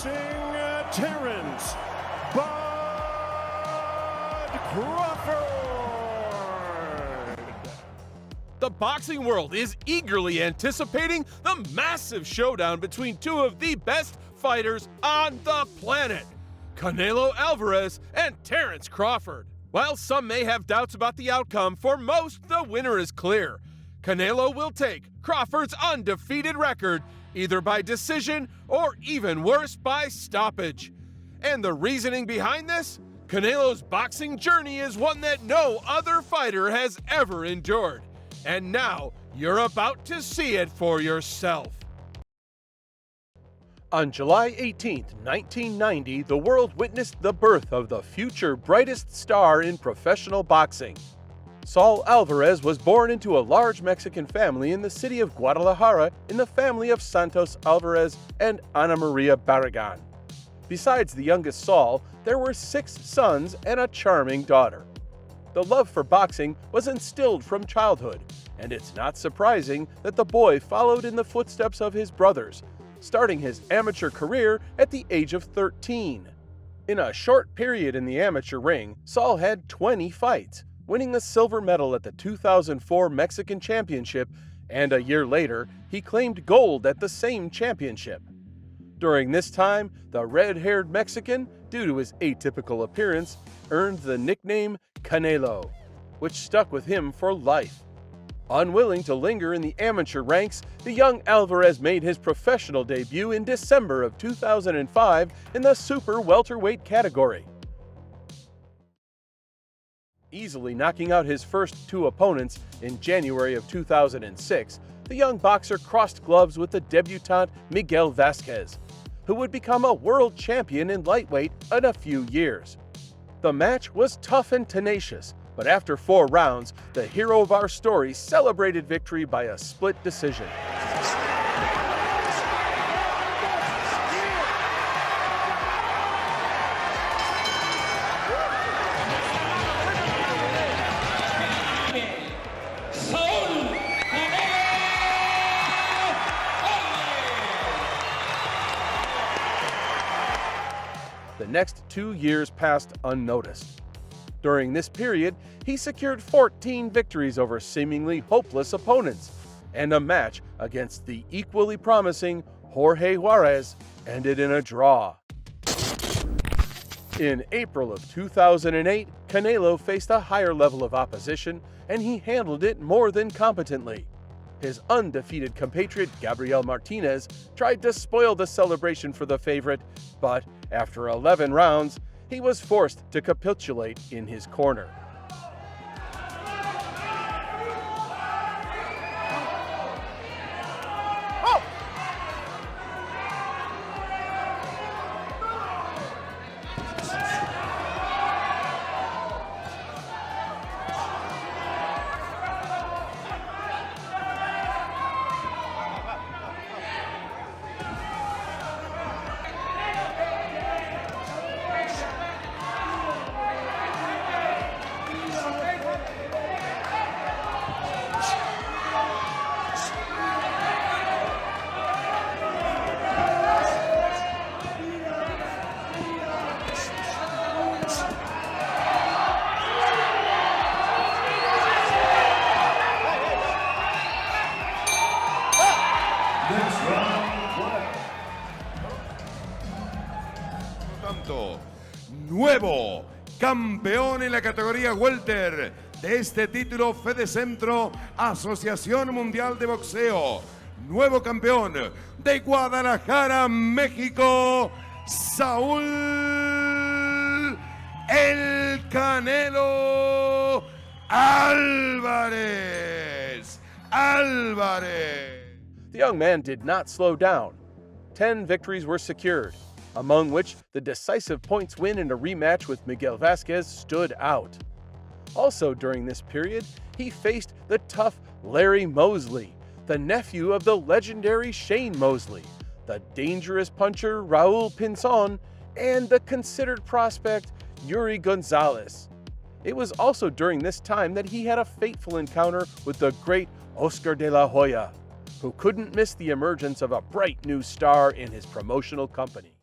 Introducing Terrence Bud Crawford. The boxing world is eagerly anticipating the massive showdown between two of the best fighters on the planet, Canelo Alvarez and Terrence Crawford. While some may have doubts about the outcome, for most the winner is clear. Canelo will take Crawford's undefeated record either by decision or even worse, by stoppage. And the reasoning behind this? Canelo's boxing journey is one that no other fighter has ever endured. And now you're about to see it for yourself. On July 18, 1990, the world witnessed the birth of the future brightest star in professional boxing. Saul Alvarez was born into a large Mexican family in the city of Guadalajara in the family of Santos Alvarez and Ana Maria Barragan. Besides the youngest Saul, there were 6 sons and a charming daughter. The love for boxing was instilled from childhood, and it's not surprising that the boy followed in the footsteps of his brothers, starting his amateur career at the age of 13. In a short period in the amateur ring, Saul had 20 fights, winning the silver medal at the 2004 Mexican Championship, and a year later, he claimed gold at the same championship. During this time, the red-haired Mexican, due to his atypical appearance, earned the nickname Canelo, which stuck with him for life. Unwilling to linger in the amateur ranks, the young Alvarez made his professional debut in December of 2005 in the super welterweight category. Easily knocking out his first 2 opponents in January of 2006, the young boxer crossed gloves with the debutant Miguel Vasquez, who would become a world champion in lightweight in a few years. The match was tough and tenacious, but after 4 rounds, the hero of our story celebrated victory by a split decision. The next 2 years passed unnoticed. During this period, he secured 14 victories over seemingly hopeless opponents, and a match against the equally promising Jorge Juarez ended in a draw. In April of 2008, Canelo faced a higher level of opposition, and he handled it more than competently. His undefeated compatriot Gabriel Martinez tried to spoil the celebration for the favorite, but after 11 rounds, he was forced to capitulate in his corner. Nuevo campeón en la categoría welter de este título Fede Centro Asociación Mundial de Boxeo. Nuevo campeón de Guadalajara, México, Saúl El Canelo Alvarez. The young man did not slow down. 10 victories were secured, among which the decisive points win in a rematch with Miguel Vasquez stood out. Also during this period, he faced the tough Larry Mosley, the nephew of the legendary Shane Mosley, the dangerous puncher Raul Pinzon, and the considered prospect Yuri Gonzalez. It was also during this time that he had a fateful encounter with the great Oscar de la Hoya, who couldn't miss the emergence of a bright new star in his promotional company.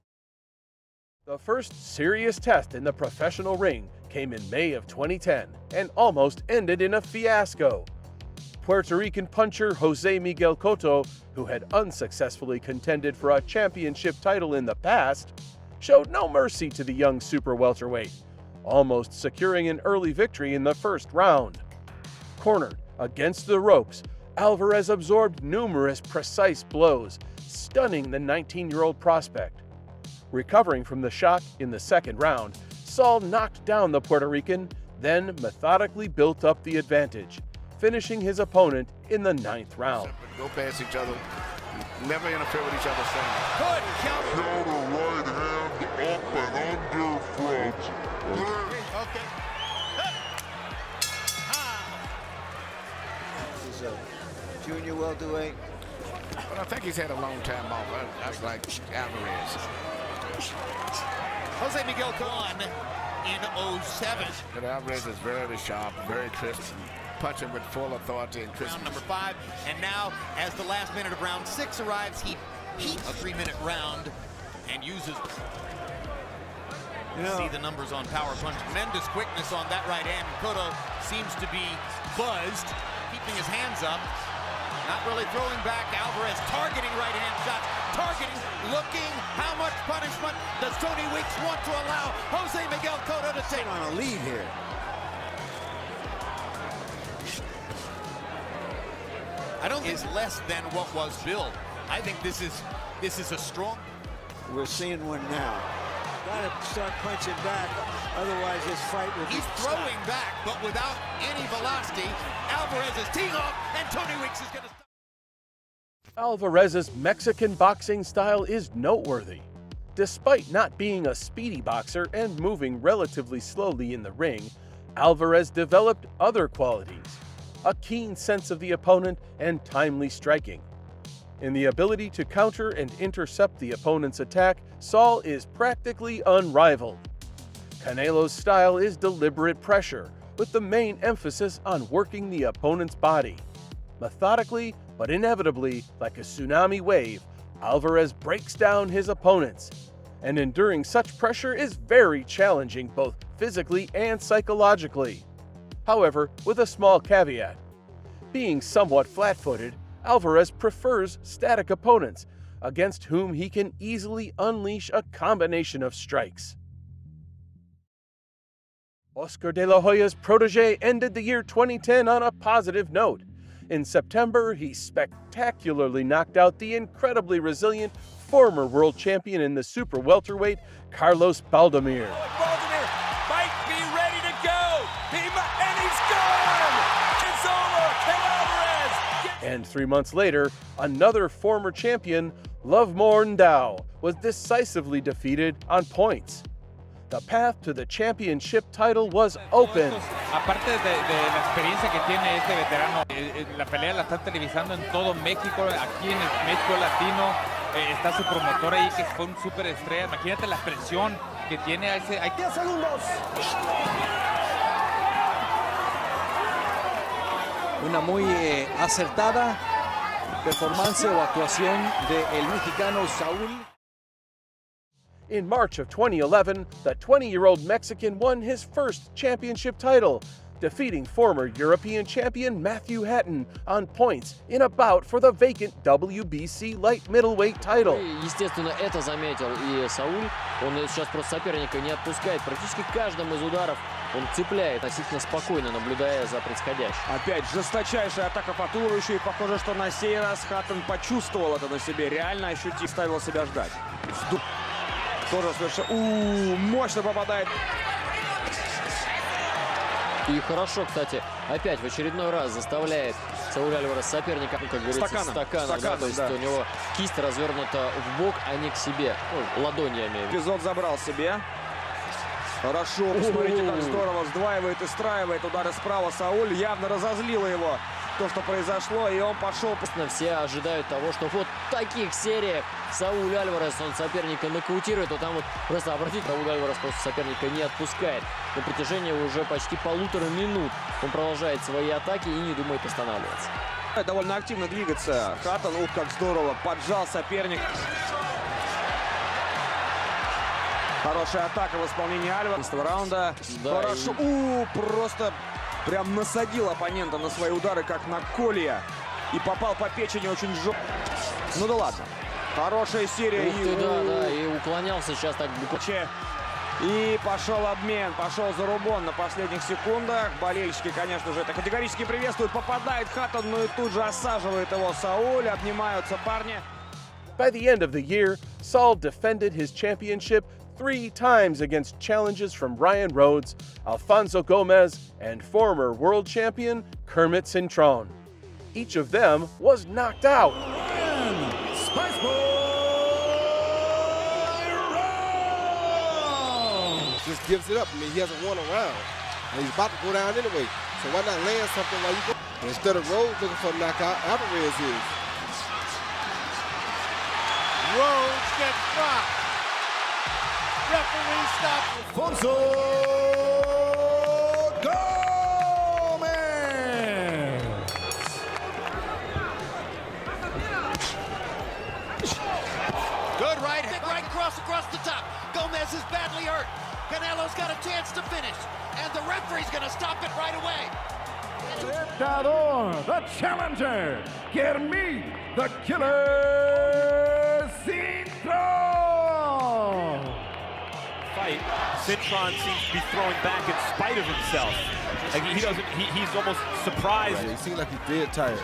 The first serious test in the professional ring came in May of 2010 and almost ended in a fiasco. Puerto Rican puncher Jose Miguel Cotto, who had unsuccessfully contended for a championship title in the past, showed no mercy to the young super welterweight, almost securing an early victory in the first round. Cornered against the ropes, Alvarez absorbed numerous precise blows, stunning the 19-year-old prospect. Recovering from the shock in the second round, Saul knocked down the Puerto Rican, then methodically built up the advantage, finishing his opponent in the 9th round. Go past each other, never interfere with each other. Good counter. Counter right hand up and underfoot. Okay. This is a junior welterweight. But I think he's had a long time off. That's like Alvarez. Jose Miguel won in 07. But Alvarez is very sharp, very crisp, punching with full authority and crispness. Round number 5, and now as the last minute of round 6 arrives, he heats a 3-minute round and uses. See the numbers on power punch. Tremendous quickness on that right hand. Cotto seems to be buzzed, keeping his hands up, not really throwing back. Alvarez targeting right hand shots, targeting, looking. How much punishment does Tony Weeks want to allow Jose Miguel Cotto to take? On a lead here. I don't think it's less than what was billed. I think this is a strong. We're seeing one now. Gotta start punching back, otherwise this fight will be He's throwing back, but without any velocity. Alvarez is teeing off, and Tony Weeks is going to stop. Alvarez's Mexican boxing style is noteworthy. Despite not being a speedy boxer and moving relatively slowly in the ring, Alvarez developed other qualities: a keen sense of the opponent and timely striking. In the ability to counter and intercept the opponent's attack, Saul is practically unrivaled. Canelo's style is deliberate pressure, with the main emphasis on working the opponent's body. Methodically, but inevitably, like a tsunami wave, Alvarez breaks down his opponents. And enduring such pressure is very challenging both physically and psychologically. However, with a small caveat. Being somewhat flat-footed, Alvarez prefers static opponents, against whom he can easily unleash a combination of strikes. Oscar de la Hoya's protege ended the year 2010 on a positive note. In September, he spectacularly knocked out the incredibly resilient former world champion in the super welterweight, Carlos Baldomir. Baldomir might be ready to go, and he's gone! It's over, Ken Alvarez! And 3 months later, another former champion, Lovemore Ndao, was decisively defeated on points. The path to the championship title was open. Aparte de la experiencia que tiene este veterano, la pelea la está televisando en todo México, aquí en el México latino, está su promotor ahí que fue un super estrella. Imagínate la presión que tiene a ese. Hay 10 segundos. Una muy acertada performance o actuación del mexicano Saúl. In March of 2011, the 20-year-old Mexican won his first championship title, defeating former European champion Matthew Hatton on points in a bout for the vacant WBC light middleweight title. Естественно, это заметил и Сауль. Он сейчас просто соперника не отпускает. Практически каждым из ударов он цепляет, относительно спокойно наблюдая за происходящим. Опять жесточайшая атака по туловищу, и похоже, что на сей раз Хаттон почувствовал это на себе, реально ощутил, ставил себя ждать. Тоже совершенно... мощно попадает. И хорошо, кстати, опять в очередной раз заставляет Сауль Альварес соперника, как говорится, стаканом, да, то есть у него кисть развернута в бок, а не к себе, ладонями. Эпизод забрал себе. Хорошо, посмотрите, как здорово сдваивает и страивает удары справа. Сауль явно разозлило его то, что произошло, и он пошел. Все ожидают того, что вот в таких сериях Сауль Альварес, он соперника нокаутирует, вот там вот просто обратите, Сауль Альварес просто соперника не отпускает. На протяжении уже почти 1,5 минут он продолжает свои атаки и не думает останавливаться. Довольно активно двигаться. Хаттон, как здорово, поджал соперник. Хорошая атака в исполнении Альвареса. Раунда. Да, Хорошо. Просто прям насадил оппонента на свои удары, как на колья. И попал по печени очень жестко. Ну да ладно. Хорошая серия. Ух ты, да, и уклонялся сейчас так буквально. И пошел обмен, пошел зарубон на последних секундах. Болельщики, конечно же, это категорически приветствуют. Попадает Хаттон, но и тут же осаживает его Сауль. Обнимаются парни. By the end of the year, Saul defended his championship 3 times against challenges from Ryan Rhodes, Alfonso Gomez, and former world champion Kermit Cintron. Each of them was knocked out. Just gives it up. I mean, he hasn't won a round. And he's about to go down anyway. So why not land something while you go? Instead of Rhodes looking for a knockout, Alvarez is. Rhodes gets dropped. Referee stops. Alfonso Gomez. Good right cross across the top. Gomez is badly hurt. Canelo's got a chance to finish. And the referee's going to stop it right away. The challenger, Kermit the Killer Cintron. Fight. Cintron seems to be throwing back in spite of himself. Like he's almost surprised. Yeah, he seemed like he's dead tired.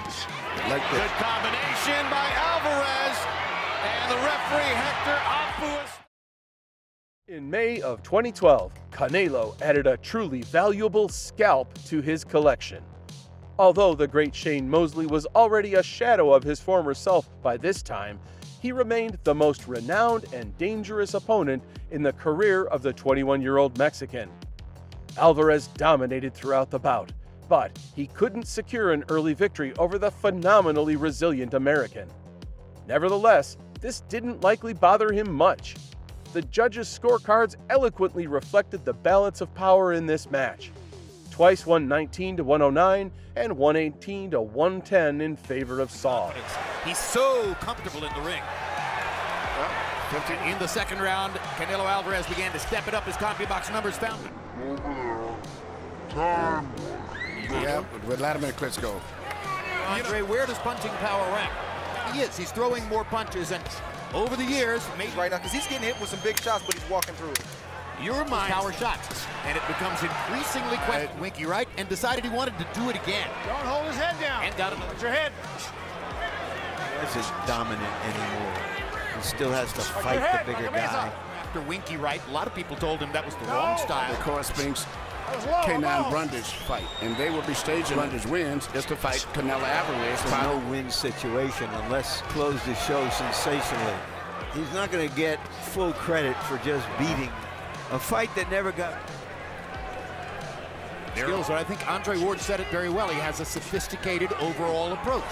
Like that. Good combination by Alvarez. And the referee, Hector Afuas. In May of 2012, Canelo added a truly valuable scalp to his collection. Although the great Shane Mosley was already a shadow of his former self by this time, he remained the most renowned and dangerous opponent in the career of the 21-year-old Mexican. Alvarez dominated throughout the bout, but he couldn't secure an early victory over the phenomenally resilient American. Nevertheless, this didn't likely bother him much. The judges' scorecards eloquently reflected the balance of power in this match. Twice 119-109 and 118-110 in favor of Saul. He's so comfortable in the ring. In the second round, Canelo Alvarez began to step it up as CompuBox numbers found. Yeah, with Vladimir Klitschko. Andre, where does punching power rank? He is. He's throwing more punches, and over the years, right now, because he's getting hit with some big shots, but he's walking through it. Your mind power shots, and it becomes increasingly questionable. Winky right, and decided he wanted to do it again. Don't hold his head down. And got another. Put your head. He isn't dominant anymore. He still has to fight the bigger guy. After Winky right, a lot of people told him that was the wrong style. The Cora Spinks K9 Brundage fight, and they will be staging Brundage wins just to fight Canelo Alvarez. It's a no-win situation unless close the show sensationally. He's not going to get full credit for just beating a fight that never got. Skills, but I think Andre Ward said it very well. He has a sophisticated overall approach.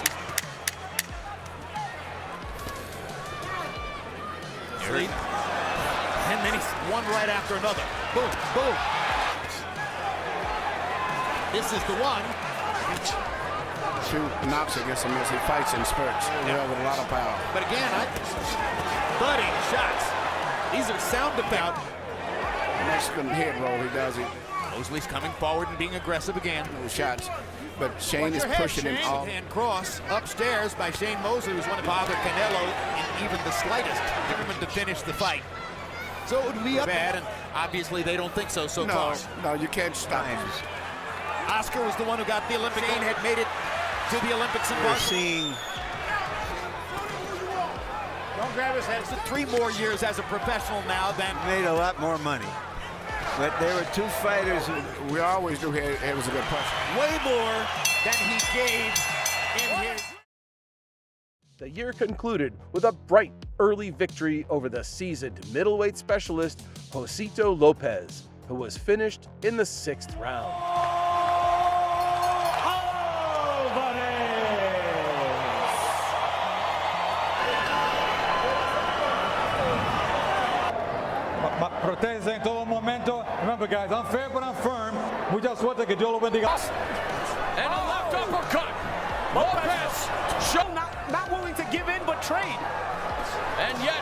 And then he's one right after another. Boom, boom. This is the one. 2 knocks against him as he fights in spurts. Yeah, with a lot of power. But again, budding shots. These are sound about. Mexican head roll he does it. Mosley's coming forward and being aggressive again. No shots. But Shane is pushing him off. Hand cross upstairs by Shane Mosley, who's one to bother Canelo in even the slightest, determined to finish the fight. So it would be up bad, and obviously they don't think so far. No, you can't stop him. Oscar was the one who got the Olympic. Shane had made it to the Olympics in We're Boston. seeing. Don't grab his head. 3 more years as a professional now than. Made a lot more money. But there were 2 fighters who. We always knew it was a good punch. Way more than he gave in his. The year concluded with a bright early victory over the seasoned middleweight specialist Josito Lopez, who was finished in the 6th round. Protege en todo momento. Remember, guys, I'm fair, but I'm firm. We just want to get you over the gas. And a left uppercut. Lopez show not willing to give in, but trade. And yet,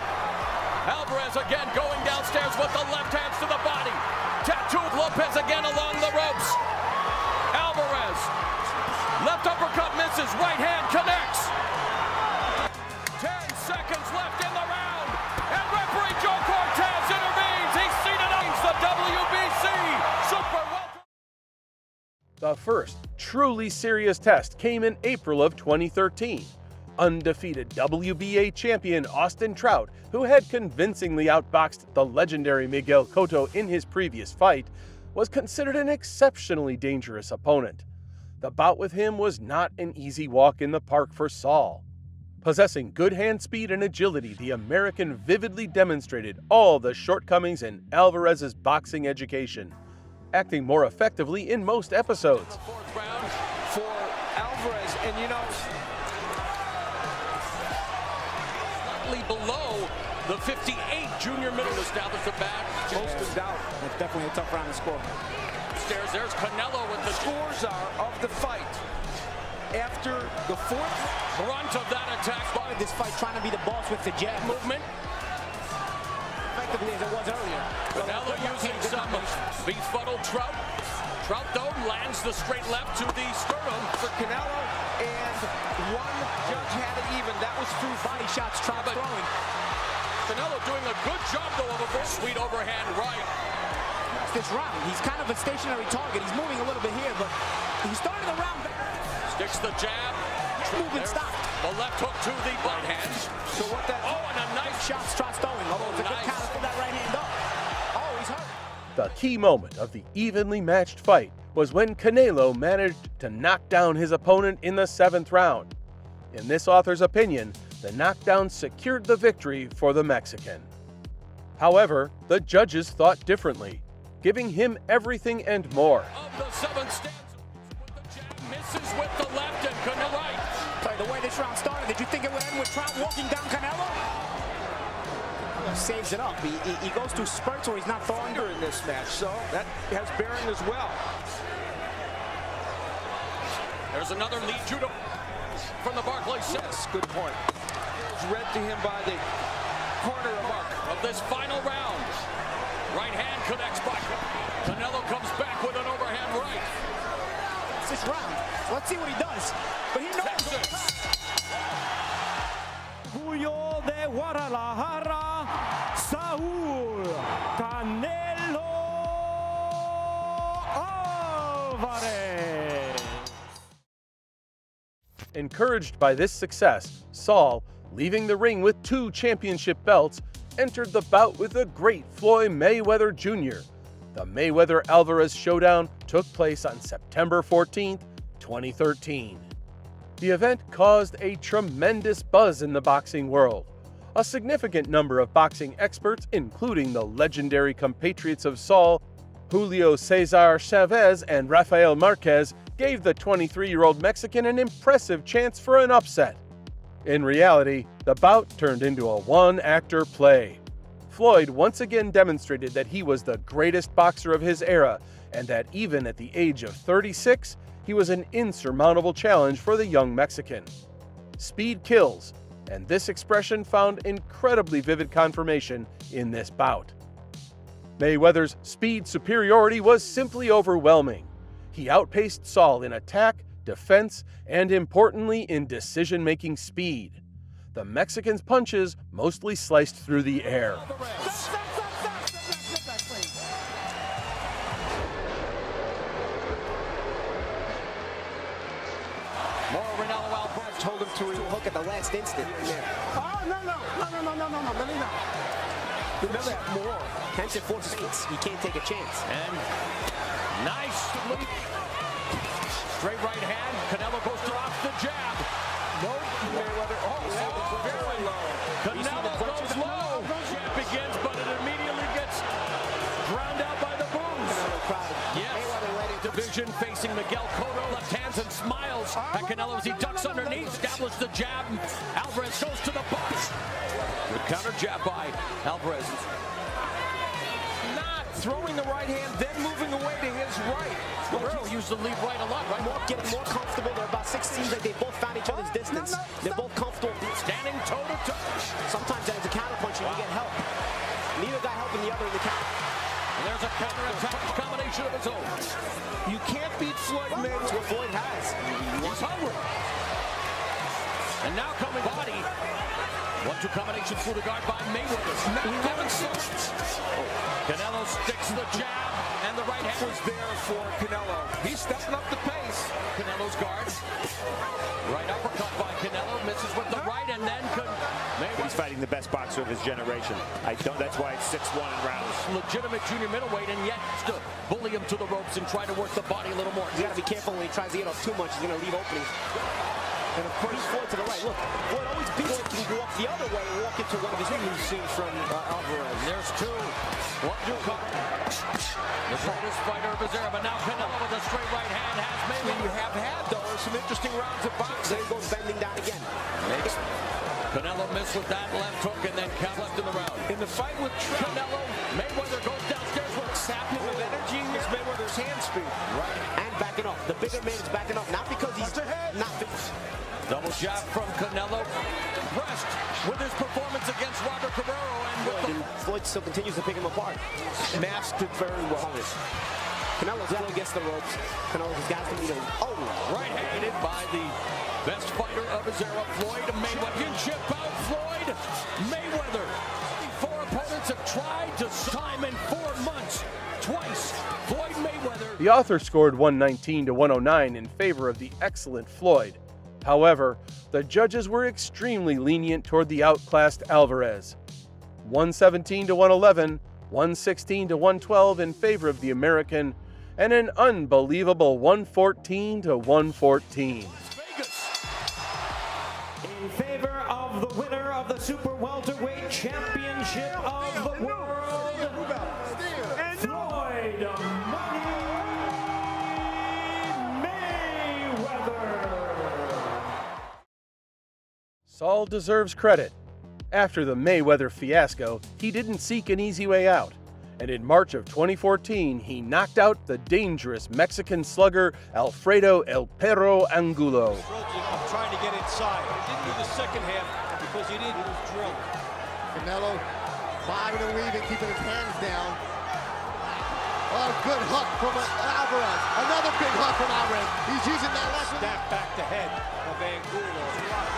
Alvarez again going downstairs. Lopez with the left hands to the body. Tattooed Lopez again along the ropes. Alvarez. Left uppercut misses. Right hand connects. 10 seconds left in the round. And referee Joe Cortez intervenes. He's seen it against the WBC Super Welterweight. The first truly serious test came in April of 2013. Undefeated WBA champion Austin Trout, who had convincingly outboxed the legendary Miguel Cotto in his previous fight, was considered an exceptionally dangerous opponent. The bout with him was not an easy walk in the park for Saul. Possessing good hand speed and agility, the American vividly demonstrated all the shortcomings in Alvarez's boxing education, acting more effectively in most episodes. Fourth round for Alvarez, and you know, slightly below the 58 junior middle to establish the back. Most in doubt. That's definitely a tough round to score. There's Canelo with the scores of the fight. After the fourth brunt of that attack. Started this fight trying to be the boss with the jab. Movement. Effectively as it was earlier. Canelo using some befuddled Trout. Trout, though, lands the straight left to the sternum for Canelo, and one judge had it even. That was through body shots Trout throwing. Canelo doing a good job, though, of a sweet overhand right. This round, he's kind of a stationary target. He's moving a little bit here, but he started the round back. Sticks the jab. Movement stopped. The left hook to the right hand. So what that? Oh, and a nice shot Trout's throwing. Although it's a good counter for that right hand up. Oh, he's hurt. The key moment of the evenly matched fight was when Canelo managed to knock down his opponent in the 7th round. In this author's opinion, the knockdown secured the victory for the Mexican. However, the judges thought differently, giving him everything and more. Of the 7th stanza with the jab, misses with the left and Canelo right. The way this round started, did you think it would end with Trout walking down Canelo? Saves it up. He goes through spurts where he's not throwing in this match, so that has bearing as well. There's another lead judo from the Barclays. Yes, good point. It was read to him by the corner of this final round. Right hand connects by Canelo, comes back with an overhand right. It's this round. So let's see what he does. But he knows Texas. Julio de Guadalajara, Saul Canelo Alvarez. Encouraged by this success, Saul, leaving the ring with 2 championship belts, entered the bout with the great Floyd Mayweather Jr. The Mayweather-Alvarez showdown took place on September 14th, 2013. The event caused a tremendous buzz in the boxing world. A significant number of boxing experts, including the legendary compatriots of Saul, Julio Cesar Chavez and Rafael Marquez, gave the 23-year-old Mexican an impressive chance for an upset. In reality, the bout turned into a one-actor play. Floyd once again demonstrated that he was the greatest boxer of his era, and that even at the age of 36, he was an insurmountable challenge for the young Mexican. Speed kills, and this expression found incredibly vivid confirmation in this bout. Mayweather's speed superiority was simply overwhelming. He outpaced Saul in attack, defense, and importantly in decision-making speed. The Mexican's punches mostly sliced through the air. Told him to hook at the last instant. Oh, no. Remember that more. Hence it forces feet. He can't take a chance. And nice leap. Straight right hand. Canelo goes to off the jab. No, Mayweather. Very low. Canelo goes low. Jab begins, but it immediately gets drowned out by the booms. Yes. Division facing Miguel Cotto. Left hands and smiles at Canelo as he ducks underneath. Established the jab. Alvarez goes to the box. Good counter jab by Alvarez. Not throwing the right hand, then moving away to his right. Guerrero used the lead right a lot, right? Getting more comfortable. They're about 6 seems like they both found each other's distance. They're both comfortable. Standing toe to toe. Sometimes as a counterpuncher, you get help. Neither guy helping the other in the counter. And there's a counter-attack combination of his own. You can't beat Floyd, man. That's what Floyd has. He's hungry. And now coming body. 1-2 combination through the guard by Mayweather. Canelo sticks the jab, and the right hand was there for Canelo. He's stepping up the pace. Canelo's guard. Right uppercut by Canelo, misses with the right, and then Mayweather. He's fighting the best boxer of his generation. That's why it's 6-1 in rounds. Legitimate junior middleweight, and yet to bully him to the ropes and try to work the body a little more. You got to be careful when he tries to get off too much. He's going to leave openings. And of course, Floyd to the right. Look, Floyd always beats him. He can walk the other way and walk into one of his moves seen from Alvarez. There's two. 1-2 cover. The greatest fighter of his era, but now Canelo with a straight right hand has Mayweather. You have had, though, some interesting rounds of boxing. There he goes bending down again. Canelo missed with that left hook and then count left in the round. In the fight with Canelo, Mayweather goes downstairs with sapping of energy is Mayweather's hand speed. Right. And backing off. The bigger man is backing off, not because he's not fit. Double jab from Canelo. Impressed with his performance against Robert Guerrero. And Floyd still continues to pick him apart. Masked it very well. Canelo's up against the ropes. Canelo's got to beat him. Oh, right-handed by the best fighter of his era, Floyd Mayweather. Can chip out Floyd Mayweather. 4 opponents have tried to time in 4 months. Twice, Floyd Mayweather. The author scored 119 to 109 in favor of the excellent Floyd. However, the judges were extremely lenient toward the outclassed Alvarez. 117 to 111, 116 to 112 in favor of the American, and an unbelievable 114 to 114. In favor of the winner of the Super Welterweight Championship of the World, Floyd Mayweather. Saul deserves credit. After the Mayweather fiasco, he didn't seek an easy way out, and in March of 2014, he knocked out the dangerous Mexican slugger Alfredo El Perro Angulo. Trying to get inside. He didn't do the second half because he didn't. He was drilled. Canelo bobbing and weaving, keeping his hands down. Oh, good hook from Alvarez. Another big hook from Alvarez. He's using that left. Snap back to head of Angulo.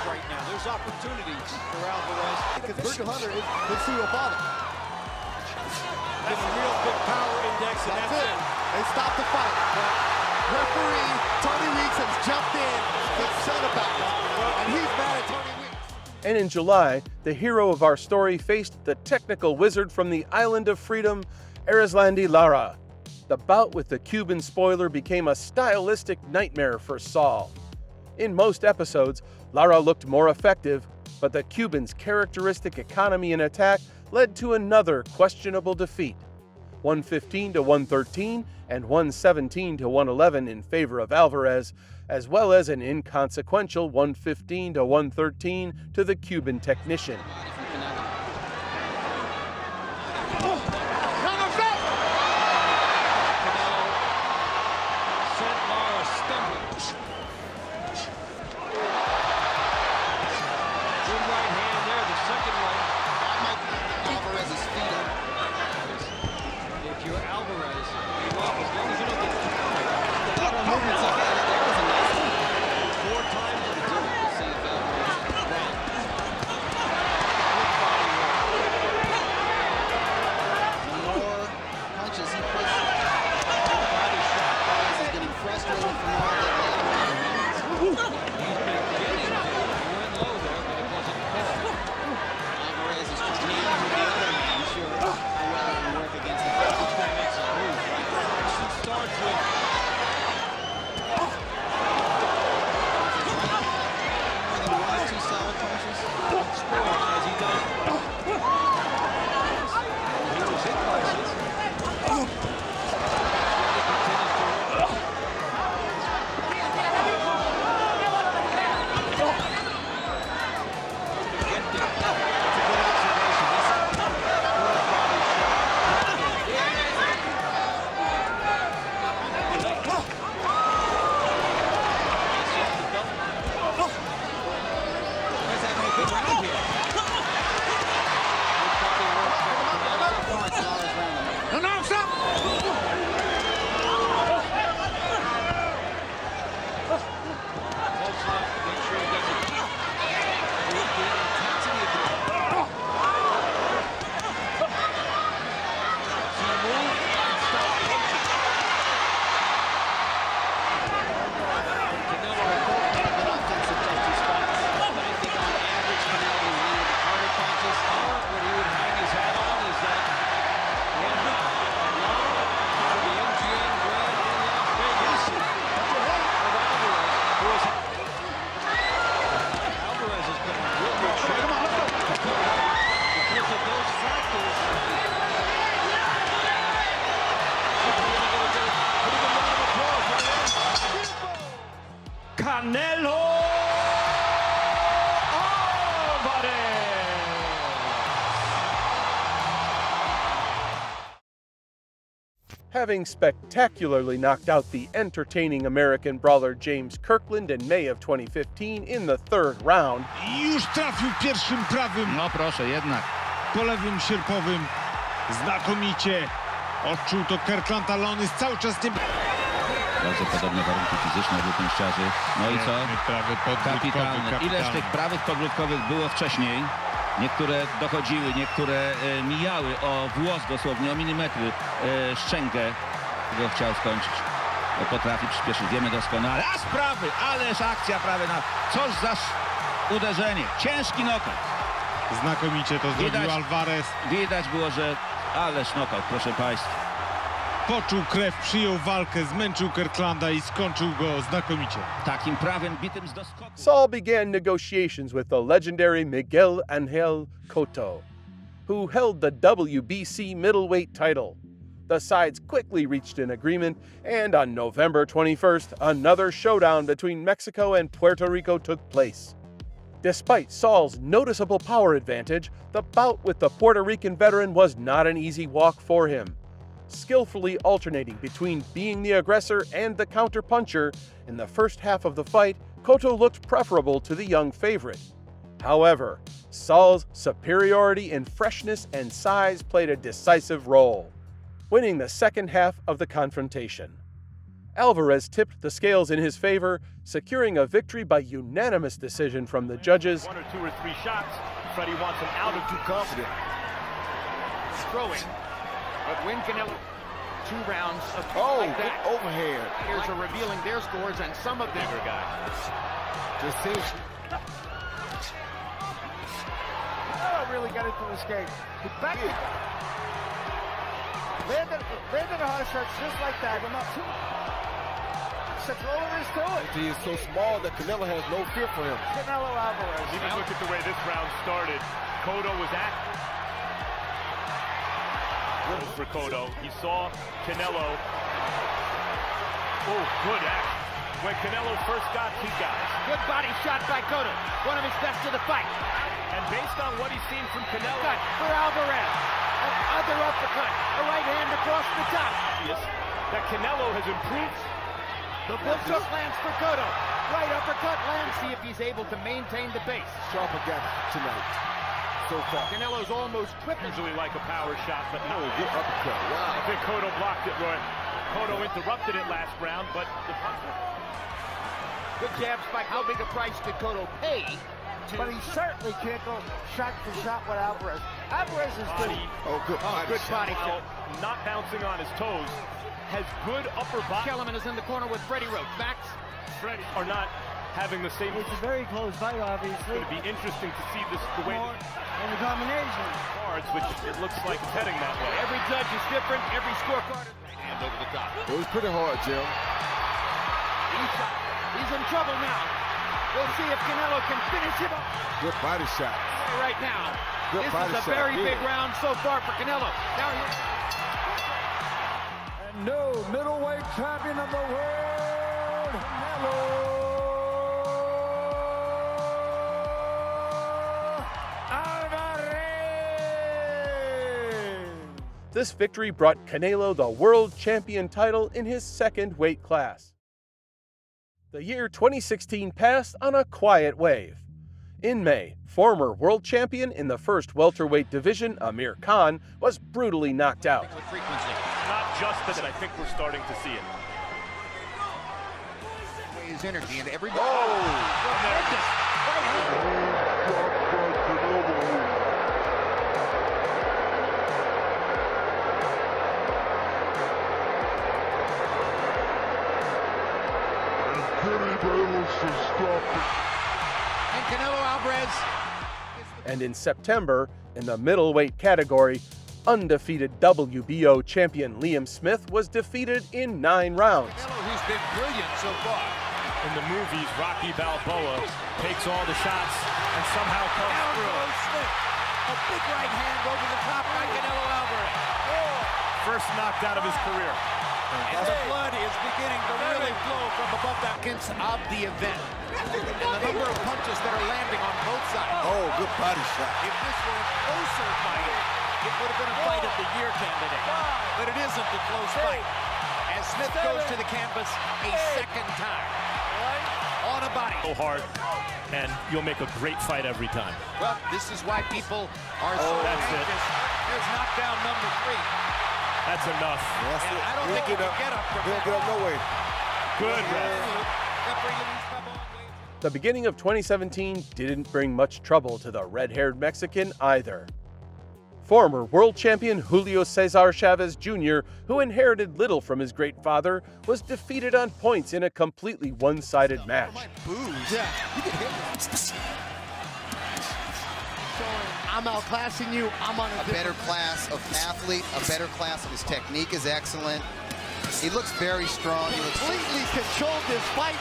Right now, there's opportunities for Alvarez. Because Virgil Hunter is his serial father. That's a real big power index, and that's it. They stopped the fight. Referee Tony Weeks has jumped in, upset about it, and he's mad at Tony Weeks. And in July, the hero of our story faced the technical wizard from the Island of Freedom, Erislandy Lara. The bout with the Cuban spoiler became a stylistic nightmare for Saul. In most episodes, Lara looked more effective, but the Cuban's characteristic economy and attack led to another questionable defeat. 115 to 113 and 117 to 111 in favor of Alvarez, as well as an inconsequential 115 to 113 to the Cuban technician. Canelo Alvarez. Having spectacularly knocked out the entertaining American brawler James Kirkland in May of 2015 in the third round, Już trafił pierwszym prawym. No proszę, jednak. Po lewym sierpowym. Znakomicie. Odczuł to Kirkland, ale on jest cały czas nie... Bardzo podobne warunki fizyczne obu pięściarzy. No i co? Prawy Kapitalne. Ileż tych prawych podbródkowych było wcześniej? Niektóre dochodziły, niektóre mijały o włos dosłownie, o milimetry szczękę. Go chciał skończyć. Bo potrafi przyspieszyć, wiemy doskonale. A z prawy, ależ akcja prawy na... Coż za uderzenie. Ciężki knockout. Znakomicie to zrobił Alvarez. Widać było, że ależ knockout, proszę państwa. Poczuł krew, przyjął walkę, zmęczył Kirklanda i skończył go znakomicie. Takim prawem bitym z doskoku. Saul began negotiations with the legendary Miguel Angel Cotto, who held the WBC middleweight title. The sides quickly reached an agreement, and on November 21st, another showdown between Mexico and Puerto Rico took place. Despite Saul's noticeable power advantage, the bout with the Puerto Rican veteran was not an easy walk for him. Skillfully alternating between being the aggressor and the counter-puncher, in the first half of the fight, Cotto looked preferable to the young favorite. However, Saul's superiority in freshness and size played a decisive role, winning the second half of the confrontation. Alvarez tipped the scales in his favor, securing a victory by unanimous decision from the judges. One or two or three shots. Freddie wants him out of too confident. Throwing. But when Canelo, 2 rounds of like that, overhead. Fighters are revealing their scores, and some of them Bigger guy. Just seems. Oh, really got into his game. Back landed a hard shot just like that. Controller is to it. He is so small that Canelo has no fear for him. Canelo Alvarez. Even look at the way this round started. Cotto was at for Cotto. He saw Canelo. Oh, good action. When Canelo first got 2 guys. Good body shot by Cotto. One of his best of the fight. And based on what he's seen from Canelo. Cut for Alvarez. Other uppercut. A right hand across the top. That Canelo has improved. The book lands for Cotto. Right uppercut lands. See if he's able to maintain the pace. Sharp again tonight. So far. Canelo's almost tripping. Usually like a power shot, but no. Good uppercut. Wow. I think Cotto blocked it right. Cotto interrupted it last round, but the punch. Good jabs by. How big a price did Cotto pay? But he certainly can't go shot for shot with Alvarez. Alvarez is good. Good body shot. Not bouncing on his toes. Has good upper body. Kellerman is in the corner with Freddie Roach. Backs. Freddie are not having the same. It's a very close fight, obviously. It's going to be interesting to see this the way in the combination. Cards, which it looks like it's heading that way. Every judge is different. Every scorecard is hand over the top. It was pretty hard, Jim. He's in trouble now. We'll see if Canelo can finish him up. Good body shot. Right now. Good this body is a shot. very big round so far for Canelo. Now And new middleweight champion of the world, Canelo Alvarez. This victory brought Canelo the world champion title in his second weight class. The year 2016 passed on a quiet wave. In May, former world champion in the first welterweight division, Amir Khan, was brutally knocked out. Not just that, I think we're starting to see it. his energy and every. And Canelo Alvarez. And in September, in the middleweight category, undefeated WBO champion Liam Smith was defeated in 9 rounds. Canelo, who's been brilliant so far. In the movies, Rocky Balboa takes all the shots and somehow comes through. Smith. A big right hand over the top by Canelo Alvarez. First knocked out of his career. And the blood is beginning to really flow from above that. Of the event. And the number of punches that are landing on both sides. Oh, good body shot. If this were a closer fight, it would have been a fight of the year candidate. But it isn't a close fight. As Smith goes to the canvas a second time. On a body. So hard, and you'll make a great fight every time. Well, this is why people are so anxious. There's knockdown number 3. That's enough. And I don't think he can get up from He'll get up no way. Good, ref. The beginning of 2017 didn't bring much trouble to the red-haired Mexican either. Former world champion Julio Cesar Chavez Jr., who inherited little from his great father, was defeated on points in a completely one-sided match. Yeah, you can hit me. I'm outclassing you. I'm on a better class of athlete, a better class of his technique is excellent. He looks very strong. He completely controlled this fight.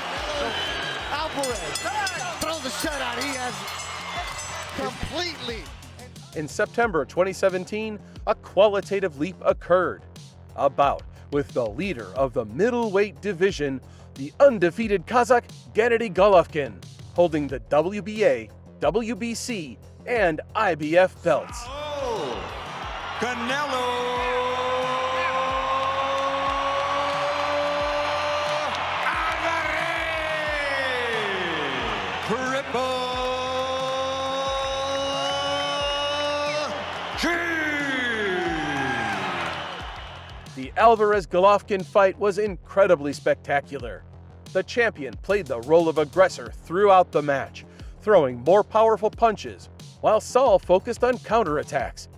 Alvarez throws a shutout. He has completely. In September 2017, a qualitative leap occurred. A bout with the leader of the middleweight division, the undefeated Kazakh Gennady Golovkin, holding the WBA, WBC, and IBF belts. Oh, Canelo The Alvarez-Golovkin fight was incredibly spectacular. The champion played the role of aggressor throughout the match, throwing more powerful punches, while Saul focused on counterattacks.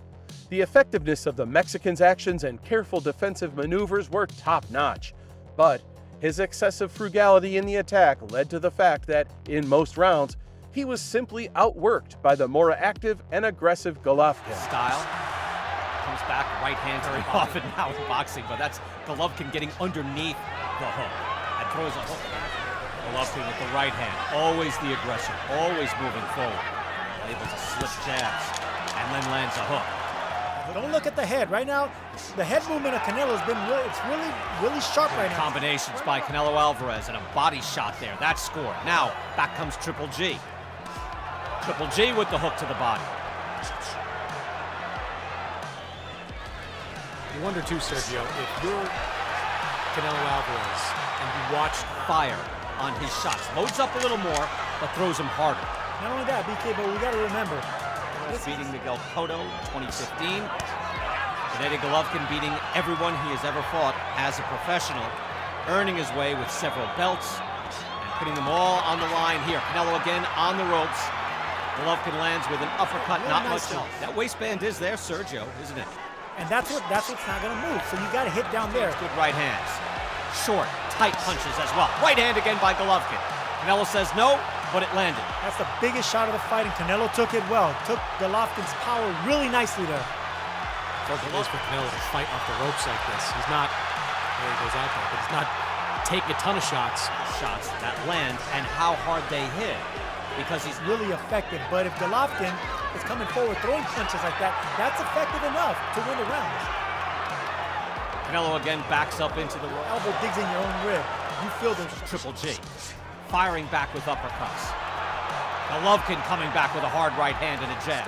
The effectiveness of the Mexican's actions and careful defensive maneuvers were top-notch, but his excessive frugality in the attack led to the fact that, in most rounds, he was simply outworked by the more active and aggressive Golovkin. Style comes back, right hand very often now in boxing, but that's Golovkin getting underneath the hook and throws a hook back. Golovkin with the right hand, always the aggressor, always moving forward, able to slip jabs and then lands a hook. Don't look at the head. Right now, the head movement of Canelo has been really sharp right now. Combinations by Canelo Alvarez and a body shot there. That scored. Now, back comes Triple G. Triple G with the hook to the body. You wonder too, Sergio, if you're Canelo Alvarez and you watch fire on his shots. Loads up a little more, but throws him harder. Not only that, BK, but we got to remember. Beating Miguel Cotto in 2015. Gennady Golovkin beating everyone he has ever fought as a professional, earning his way with several belts and putting them all on the line here. Canelo again on the ropes. Golovkin lands with an uppercut, not much else. That waistband is there, Sergio, isn't it? And that's what's not going to move. So you got to hit down there. Good right hands. Short, tight punches as well. Right hand again by Golovkin. Canelo says no, but it landed. That's the biggest shot of the fight, and Canelo took it well. Took Golovkin's power really nicely there. So it is for Canelo to fight off the ropes like this. He's not, there he goes out there, but he's not taking a ton of shots. Shots that land and how hard they hit. Because he's really effective, but if Golovkin is coming forward throwing punches like that, that's effective enough to win the rounds. Canelo again backs up into the rope. Elbow digs in your own rib. You feel those. Triple G. Firing back with uppercuts. Golovkin coming back with a hard right hand and a jab.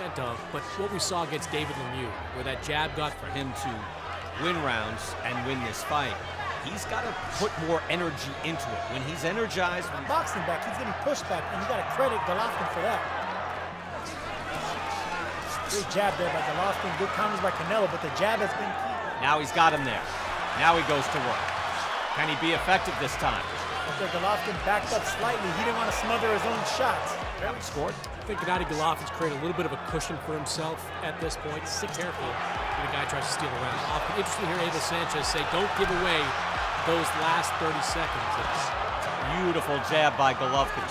But what we saw against David Lemieux, where that jab got for him to win rounds and win this fight, he's got to put more energy into it. When he's energized, boxing back, he's getting pushed back, and you got to credit Golovkin for that. Great jab there by Golovkin. Good counters by Canelo, but the jab has been key. Now he's got him there. Now he goes to work. Can he be effective this time? Okay, Golovkin backed up slightly. He didn't want to smother his own shots. Barely scored. I think Gennady Golovkin's created a little bit of a cushion for himself at this point. Careful when the guy tries to steal around. Interesting to hear Abel Sanchez say, don't give away those last 30 seconds. Beautiful jab by Golovkin.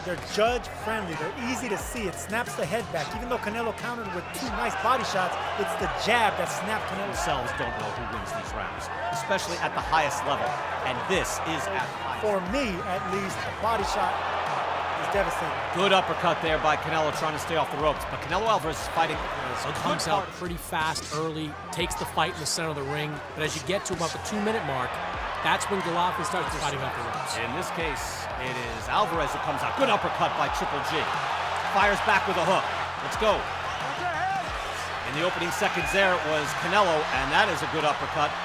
They're judge-friendly. They're easy to see. It snaps the head back. Even though Canelo countered with 2 nice body shots, it's the jab that snapped Canelo. Themselves don't know who wins these rounds, especially at the highest level. And this is at the highest. For me, at least, a body shot is devastating. Good uppercut there by Canelo, trying to stay off the ropes. But Canelo Alvarez is fighting. Comes out pretty fast early, takes the fight in the center of the ring. But as you get to about the 2-minute mark, that's when Golovkin starts fighting off the ropes. In this case, it is Alvarez who comes out. Good uppercut by Triple G. Fires back with a hook. Let's go. In the opening seconds there, it was Canelo, and that is a good uppercut.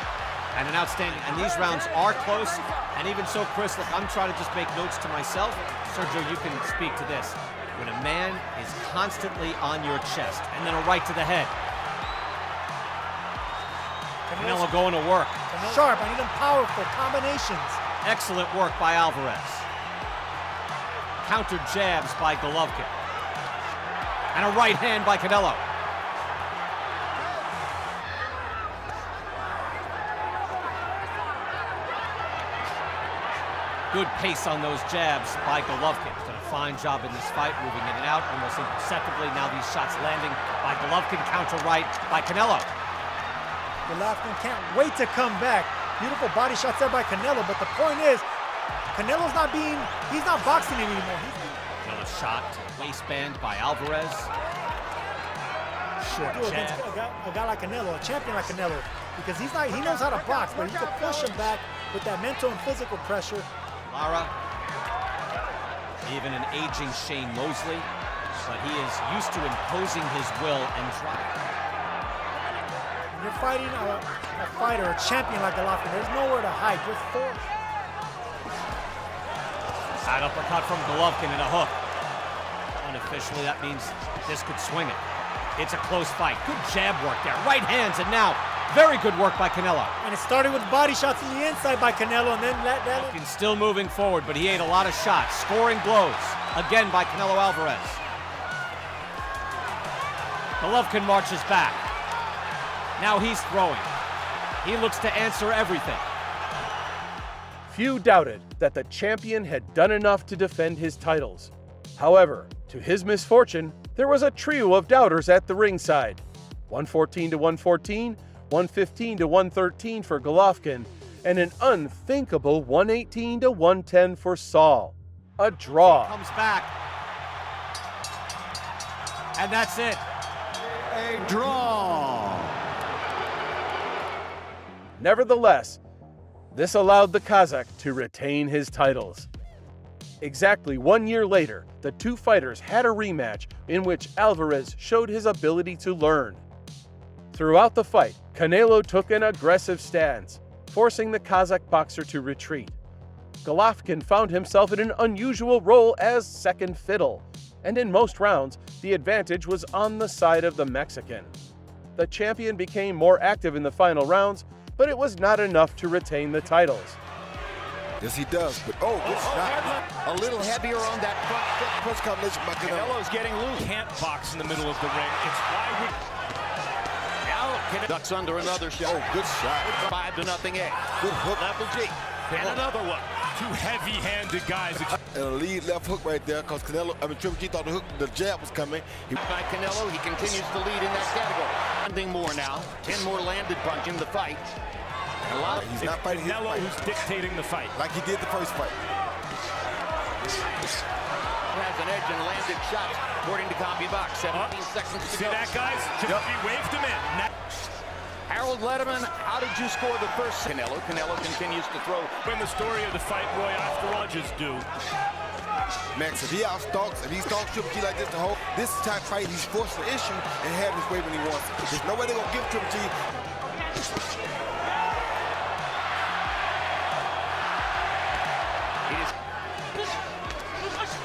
And an outstanding, and these rounds are close, and even so, Chris, look, I'm trying to just make notes to myself. Sergio, you can speak to this. When a man is constantly on your chest, and then a right to the head. Canelo going to work. Sharp, I need them powerful combinations. Excellent work by Alvarez. Countered jabs by Golovkin. And a right hand by Canelo. Good pace on those jabs by Golovkin. Done a fine job in this fight, moving in and out almost imperceptibly. Now these shots landing by Golovkin, counter right by Canelo. Golovkin can't wait to come back. Beautiful body shots there by Canelo, but the point is, Canelo's he's not boxing anymore. Another shot to the waistband by Alvarez. Short jab. A guy like Canelo, a champion like Canelo, because he knows how to box, but you can push him back with that mental and physical pressure. Lara, even an aging Shane Mosley, but he is used to imposing his will and drive. When you're fighting a fighter, a champion like Golovkin, there's nowhere to hide, just force. Side uppercut from Golovkin and a hook. Unofficially, that means this could swing it. It's a close fight. Good jab work there. Right hands, and now very good work by Canelo. And it started with body shots from the inside by Canelo, and then Golovkin still moving forward, but he ate a lot of shots. Scoring blows, again by Canelo Alvarez. Golovkin marches back. Now he's throwing. He looks to answer everything. Few doubted that the champion had done enough to defend his titles. However, to his misfortune, there was a trio of doubters at the ringside. 114 to 114, 115 to 113 for Golovkin, and an unthinkable 118 to 110 for Saul. A draw. Comes back. And that's it. A draw. Nevertheless, this allowed the Kazakh to retain his titles. Exactly 1 year later, the two fighters had a rematch in which Alvarez showed his ability to learn. Throughout the fight, Canelo took an aggressive stance, forcing the Kazakh boxer to retreat. Golovkin found himself in an unusual role as second fiddle, and in most rounds, the advantage was on the side of the Mexican. The champion became more active in the final rounds, but it was not enough to retain the titles. Yes, he does, but good shot. A little heavier on that front foot. Push combination by Canelo. Canelo's getting loose. Can't box in the middle of the ring. It's why we... Now ducks under another shot. Oh, good shot. 5-0 edge. Good hook. Triple G. And another one. Two heavy-handed guys. And a lead left hook right there, because Triple G thought the jab was coming. By Canelo, he continues to lead in that category. Landing more now. 10 more landed punch in the fight. He's not fighting his Canelo fight. who's dictating the fight. Like he did the first fight. Has an edge and landed shots, according to Copy Box. 17 seconds to See go. that, guys? He waved him in. Harold Letterman, how did you score the first? Canelo continues to throw. When the story of the fight, Roy, after all, just do. Max, if he outstalks, if he stalks Triple G like this, this type of fight, he's forced the issue and have his way when he wants it. There's no way they're going to give Triple G.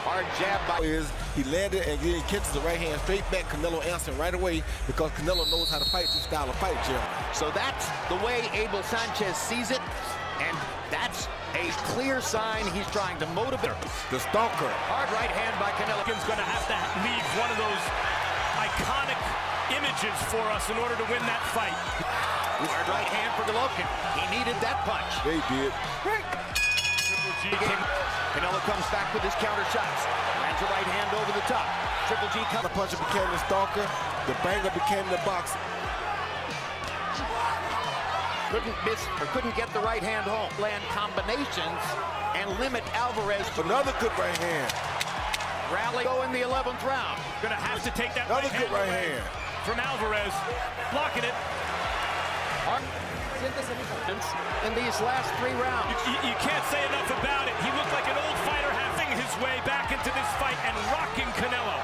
Hard jab by he landed and then he catches the right hand straight back. Canelo answering right away because Canelo knows how to fight this style of fight, Jim. So that's the way Abel Sanchez sees it, and that's a clear sign he's trying to motivate. The stalker. Hard right hand by Canelo. Golovkin's going to have to leave one of those iconic images for us in order to win that fight. Hard right hand for Golovkin. He needed that punch. They did. Triple G Canelo comes back with his counter shots. Lands a right hand over the top. Triple G The puncher became the stalker. The banger became the boxer. couldn't miss or couldn't get the right hand home. Land combinations and limit Alvarez. Another good right hand. Rally go in the 11th round. Gonna have to take that Another good right hand from Alvarez, blocking it. In these last 3 rounds. You can't say enough about it. He looked like an old fighter having his way back into this fight and rocking Canelo.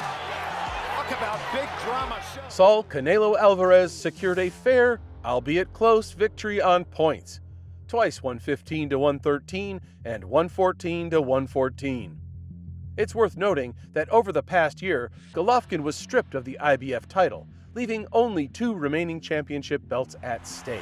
Talk about big drama. Saul Canelo Alvarez secured a fair, albeit close, victory on points. Twice 115 to 113 and 114 to 114. It's worth noting that over the past year, Golovkin was stripped of the IBF title, leaving only 2 remaining championship belts at stake.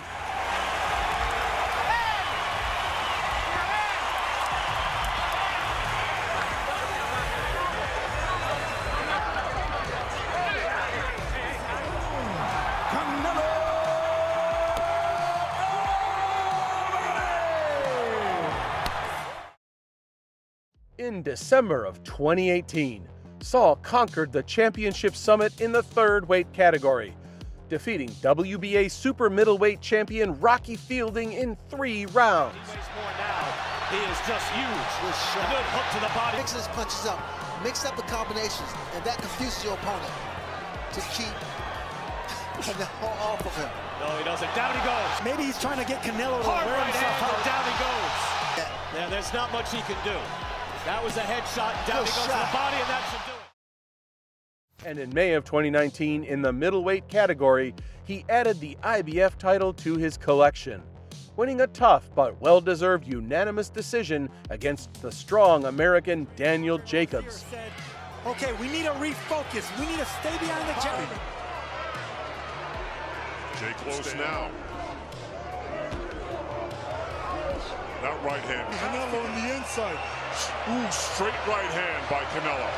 In December of 2018, Saul conquered the championship summit in the 3rd weight category, defeating WBA super middleweight champion Rocky Fielding in 3 rounds. He weighs more now. He is just huge. A good hook to the body. Mixing his punches up, mix up the combinations, and that confuses your opponent to keep off of him. No, he doesn't. Down he goes. Maybe he's trying to get Canelo to Hard wear right himself hand, out. down he goes. Yeah, there's not much he can do. That was a headshot. Down he goes to the body, and that should do it. And in May of 2019, in the middleweight category, he added the IBF title to his collection, winning a tough but well-deserved unanimous decision against the strong American Daniel Jacobs. Okay, we need to refocus. We need to stay behind the jab. Jay close now. That right hand. Canelo on the inside. Ooh, straight right hand by Canelo.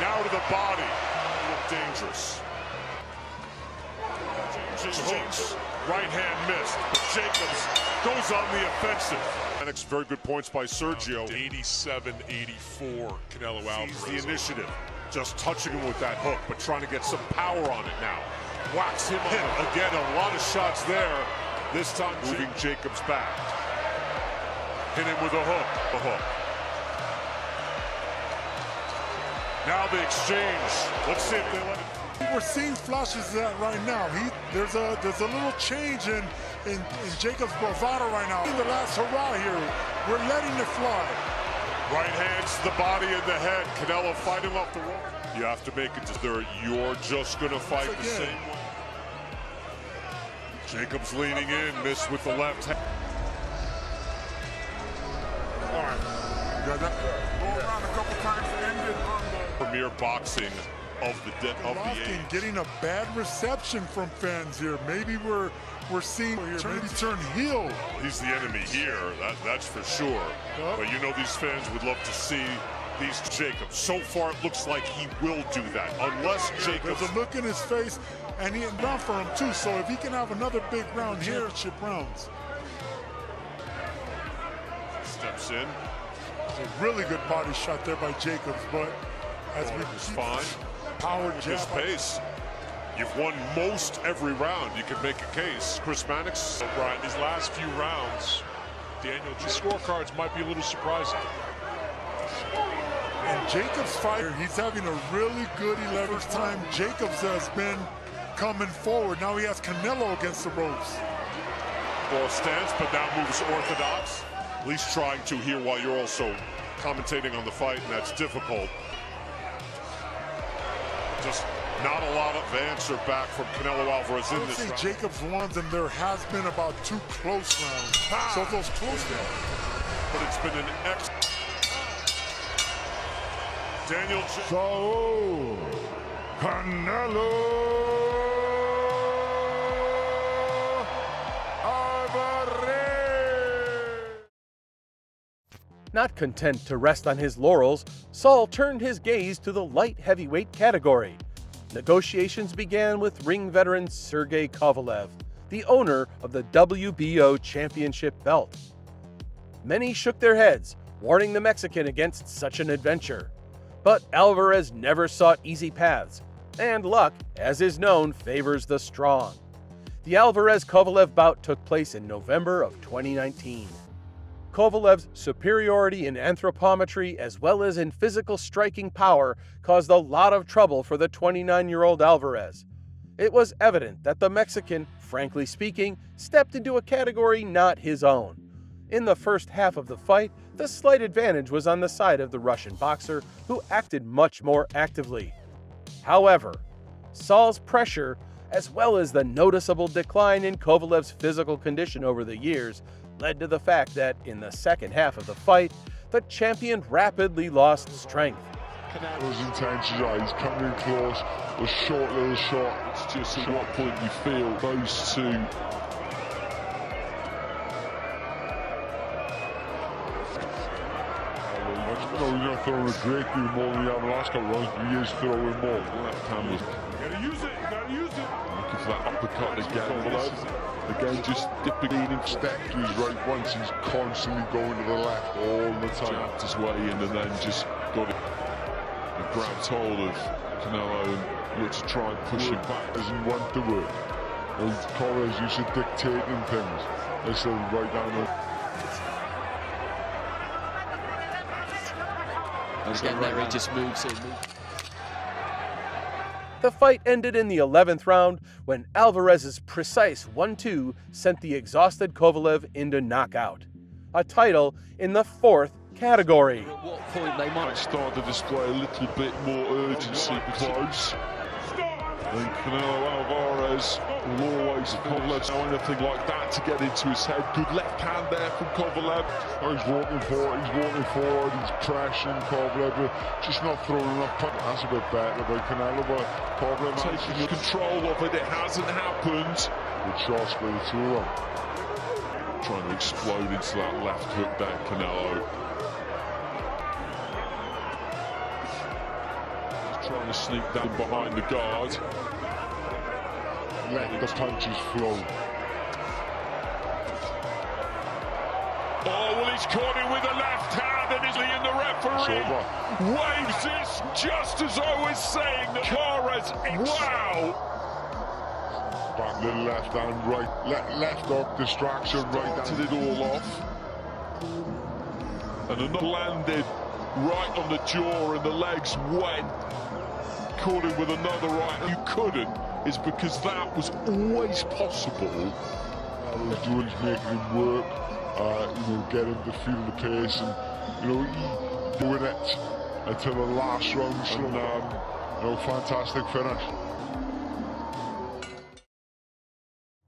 Now to the body. Look dangerous. Hooks. Right hand missed. Jacobs goes on the offensive. Very good points by Sergio. 87-84, Canelo Alvarez. The initiative. Just touching him with that hook, but trying to get some power on it now. Whacks him in. Again, a lot of shots there. This time moving Jacobs back. Hit him with a hook. A hook. Now the exchange. Let's see if they let it. We're seeing flashes of that right now. There's a little change in Jacobs' bravado right now. In the last hurrah here, we're letting it fly. Right hands to the body and the head. Canelo fighting off the rope. You have to make it to there. You're just gonna fight the same way. Jacobs leaning in, missed with the left hand. All right. Yeah, go around a couple times and end it on the premier boxing of the age. Getting a bad reception from fans here. Maybe we're seeing here. Maybe turn heel. He's the enemy here. That's for sure. Yep. But you know these fans would love to see these Jacobs. So far, it looks like he will do that, unless Jacobs. There's a look in his face, and he's down for him too. So if he can have another big round here, championship rounds. Steps in. It's a really good body shot there by Jacobs, but as we was fine. Power his pace. You've won most every round. You can make a case. Chris Mannix. Brian, these last few rounds, Daniel, the scorecards might be a little surprising. And Jacobs' fighter, he's having a really good 11th time. Jacobs has been coming forward. Now he has Canelo against the ropes. Ball stance, but now moves orthodox. At least trying to here while you're also commentating on the fight, and that's difficult. Just not a lot of answer back from Canelo Alvarez in this round. Jacobs won, and there has been about 2 close rounds. So those close rounds. But it's been an Daniel Saul Canelo Alvarez. Not content to rest on his laurels, Saul turned his gaze to the light heavyweight category. Negotiations began with ring veteran Sergey Kovalev, the owner of the WBO championship belt. Many shook their heads, warning the Mexican against such an adventure. But Alvarez never sought easy paths, and luck, as is known, favors the strong. The Alvarez-Kovalev bout took place in November of 2019. Kovalev's superiority in anthropometry as well as in physical striking power caused a lot of trouble for the 29-year-old Alvarez. It was evident that the Mexican, frankly speaking, stepped into a category not his own. In the first half of the fight, the slight advantage was on the side of the Russian boxer, who acted much more actively. However, Saul's pressure, as well as the noticeable decline in Kovalev's physical condition over the years, led to the fact that in the second half of the fight, the champion rapidly lost strength. Those intentions, he's coming in close, a short little shot. It's just at what point you feel those two. No, he's not throwing a great deal more than he had the last couple of runs, but he is throwing more. Left hand was. You gotta use it, you gotta use it. Looking for that uppercut again. Again, just dipping in step to his right once. He's constantly going to the left all the time. Jabbed his way in and then just got it. And grabbed hold of Canelo and looked to try and push him back. Doesn't want to work. As Corrales used to dictating things. They said right down there. Again, there he just moves in. The fight ended in the 11th round when Alvarez's precise 1-2 sent the exhausted Kovalev into knockout. A title in the 4th category. At what point they might start to display a little bit more urgency close. And Canelo Alvarez will always Kovalev know anything like that to get into his head. Good left hand there from Kovalev. Oh, he's walking forward, he's crashing Kovalev, just not throwing enough punch. That's a bit better by Canelo, but Kovalev taking control of it, it hasn't happened. Good shots by the two of them. Trying to explode into that left hook there, Canelo. Trying to sneak down behind the guard. Let the punches flow. Oh, well, he's caught him with the left hand, and is he in the referee? Waves this, just as I was saying. The Alvarez, wow! Back the left hand, right, left hook, distraction, right down. Did it all off. And another landed right on the jaw, and the legs went. Caught him with another right. You couldn't, is because that was always possible. What he's doing is making him work, get him to feel the pace, and he doing it until the last round. And, fantastic finish.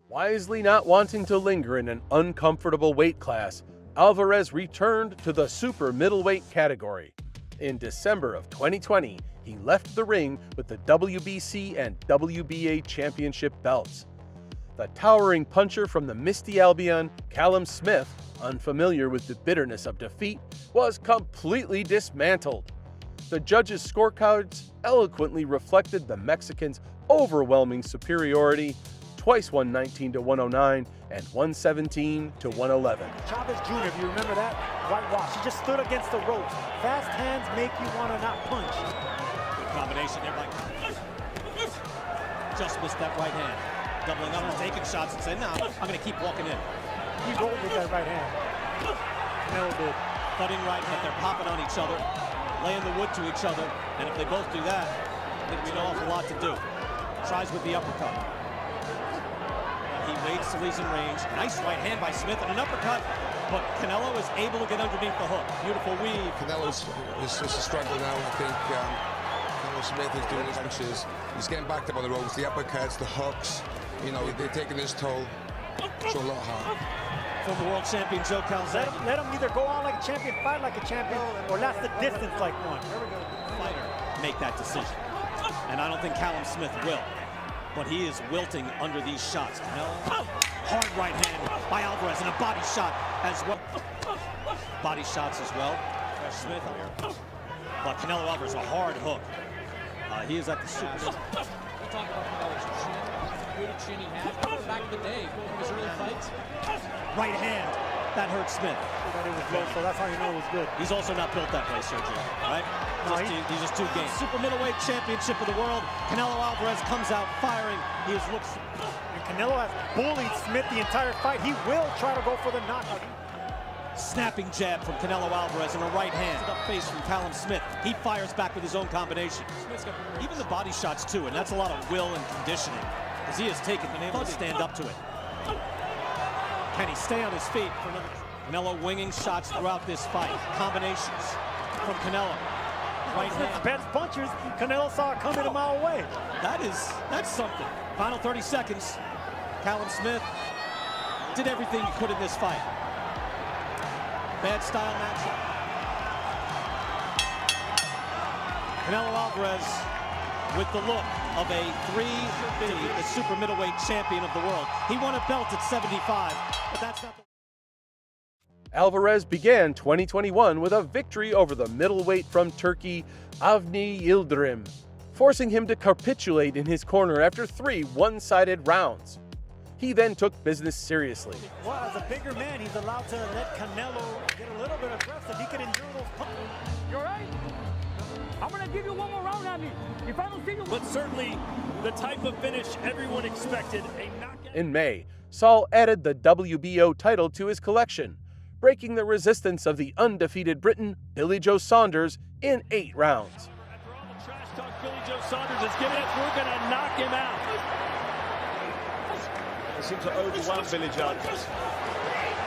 Wisely not wanting to linger in an uncomfortable weight class, Alvarez returned to the super middleweight category. In December of 2020, he left the ring with the WBC and WBA championship belts. The towering puncher from the Misty Albion, Callum Smith, unfamiliar with the bitterness of defeat, was completely dismantled. The judges' scorecards eloquently reflected the Mexican's overwhelming superiority, twice 119-109 and 117-111. Chavez Jr., if you remember that, whitewash. He just stood against the ropes. Fast hands make you want to not punch. Good combination there by... Just missed that right hand. Doubling up and taking shots and saying, no, I'm going to keep walking in. He rolled with that right hand. Canelo did. Thudding right, but they're popping on each other, laying the wood to each other, and if they both do that, I think we know an awful lot to do. Tries with the uppercut. He waits till he's in range. Nice right hand by Smith and an uppercut, but Canelo is able to get underneath the hook. Beautiful weave. Canelo's just a struggle now. I think Canelo Smith is doing his punches. He's getting backed up on the ropes, the uppercuts, the hooks. They're taking his toll. So a lot hard. Former world champion Joe Calzaghe. Let him either go on like a champion, fight like a champion, or last the distance like one. Fighter make that decision. And I don't think Callum Smith will. But he is wilting under these shots. Canelo, hard right hand by Alvarez and a body shot as well. Body shots as well. Smith here. But Canelo Alvarez, a hard hook. He is at the super. We'll talk about Canelo's chin. Good chin he had. Back in the day, from his early fights. Right hand. That hurt Smith. But it was low, so that's how you know it was good. He's also not built that way, Sergio, right? No, He's just two games. Super middleweight championship of the world. Canelo Alvarez comes out firing. He looks. And Canelo has bullied Smith the entire fight. He will try to go for the knockout. Snapping jab from Canelo Alvarez and a right hand. Up face from Callum Smith. He fires back with his own combination. Even the body shots too, and that's a lot of will and conditioning, as he has been able to stand up to it. Can he stay on his feet for another? Canelo winging shots throughout this fight. Combinations from Canelo. Right hand. Best punchers, Canelo saw it coming a mile away. That's something. Final 30 seconds. Callum Smith did everything he could in this fight. Bad style matchup. Canelo Alvarez with the look of a the super middleweight champion of the world. He won a belt at 75, but that's not the... Alvarez began 2021 with a victory over the middleweight from Turkey, Avni Yildirim, forcing him to capitulate in his corner after 3 one-sided rounds. He then took business seriously. Well, as a bigger man, he's allowed to let Canelo get a little bit aggressive. He can endure those punches. You're right. I'm going to give you one more round on me. If I don't see you... But certainly the type of finish everyone expected, a knockout. In May, Saul added the WBO title to his collection, breaking the resistance of the undefeated Briton Billy Joe Saunders in 8 rounds. After all the trash talk Billy Joe Saunders has given us, we're going to knock him out. They seem to overwhelm Billy Joe.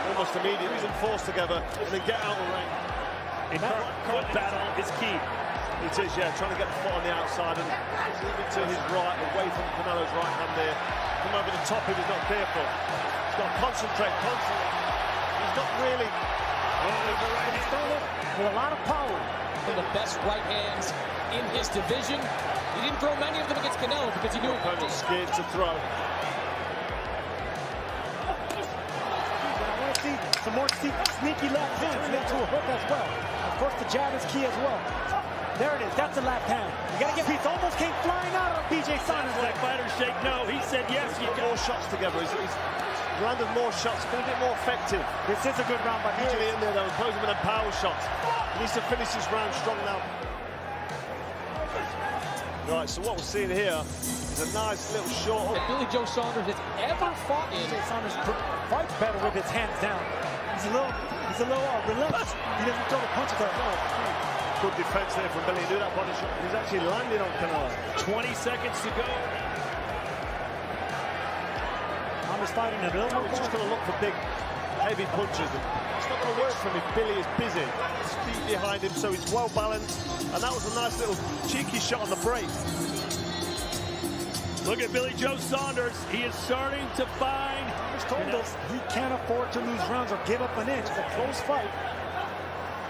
Almost immediately, he's forced together and then get out of the ring. A foot battle is key. It is, yeah, trying to get the foot on the outside and move it to his right, away from Canelo's right hand there. Come over the top if he's not careful. He's got to concentrate. He's not really. He's throwing it with a lot of power. One of the best right hands in his division. He didn't throw many of them against Canelo because he knew it. Opponent scared to throw. Some more sneaky left hands into a hook as well. Of course, the jab is key as well. There it is. That's the left hand. You got to get He almost came flying out of BJ Saunders. Like fighters shake no. He said yes. He's got more shots together. He's landed more shots. Been a bit more effective. This is a good round by BJ. Usually in there, though, opposing with a power shot. He needs to finish this round strong now. Right, so what we're seeing here is a nice little short. If Billy Joe Saunders has ever fought in. BJ Saunders fights better with his hands down. He's a little relentless. He doesn't throw the punches as well. Good defense there from Billy. Do that body shot. He's actually landing on Canelo. 20 seconds to go. Saunders fighting a little more. He's just going to look for big, heavy punches. It's not going to work for him if Billy is busy. Speed behind him, so he's well balanced. And that was a nice little cheeky shot on the break. Look at Billy Joe Saunders. He is starting to find. Saunders told us he can't afford to lose rounds or give up an inch. It's a close fight.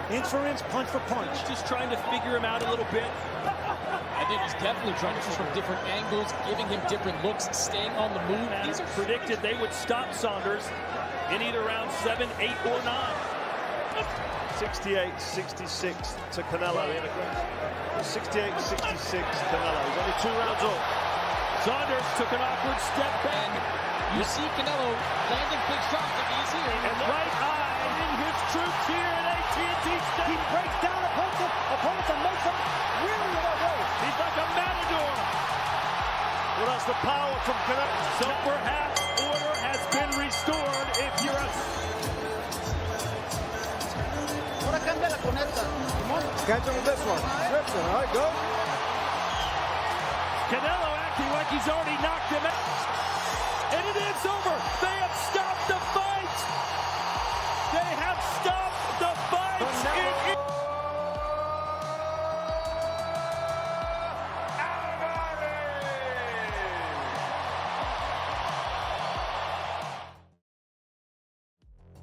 Inch for inch, punch for punch. Just trying to figure him out a little bit. I think he's definitely trying to shoot from different angles, giving him different looks, staying on the move. These are predicted they would stop Saunders in either round 7, 8, or 9. 68-66 to Canelo. 68-66 Canelo. He's only 2 rounds up. Saunders took an awkward step back. You see Canelo landing big shots if he's here. And right eye in his troops here at AT&T Stadium. He breaks down opponents and makes them really away. He's like a matador. Well, that's the power from Canelo. So perhaps order has been restored if you're a... Catch him with this one. Flips it, all right, go. Canelo acting like he's already knocked him out. And it is over. They have stopped the fight. They have stopped the fight.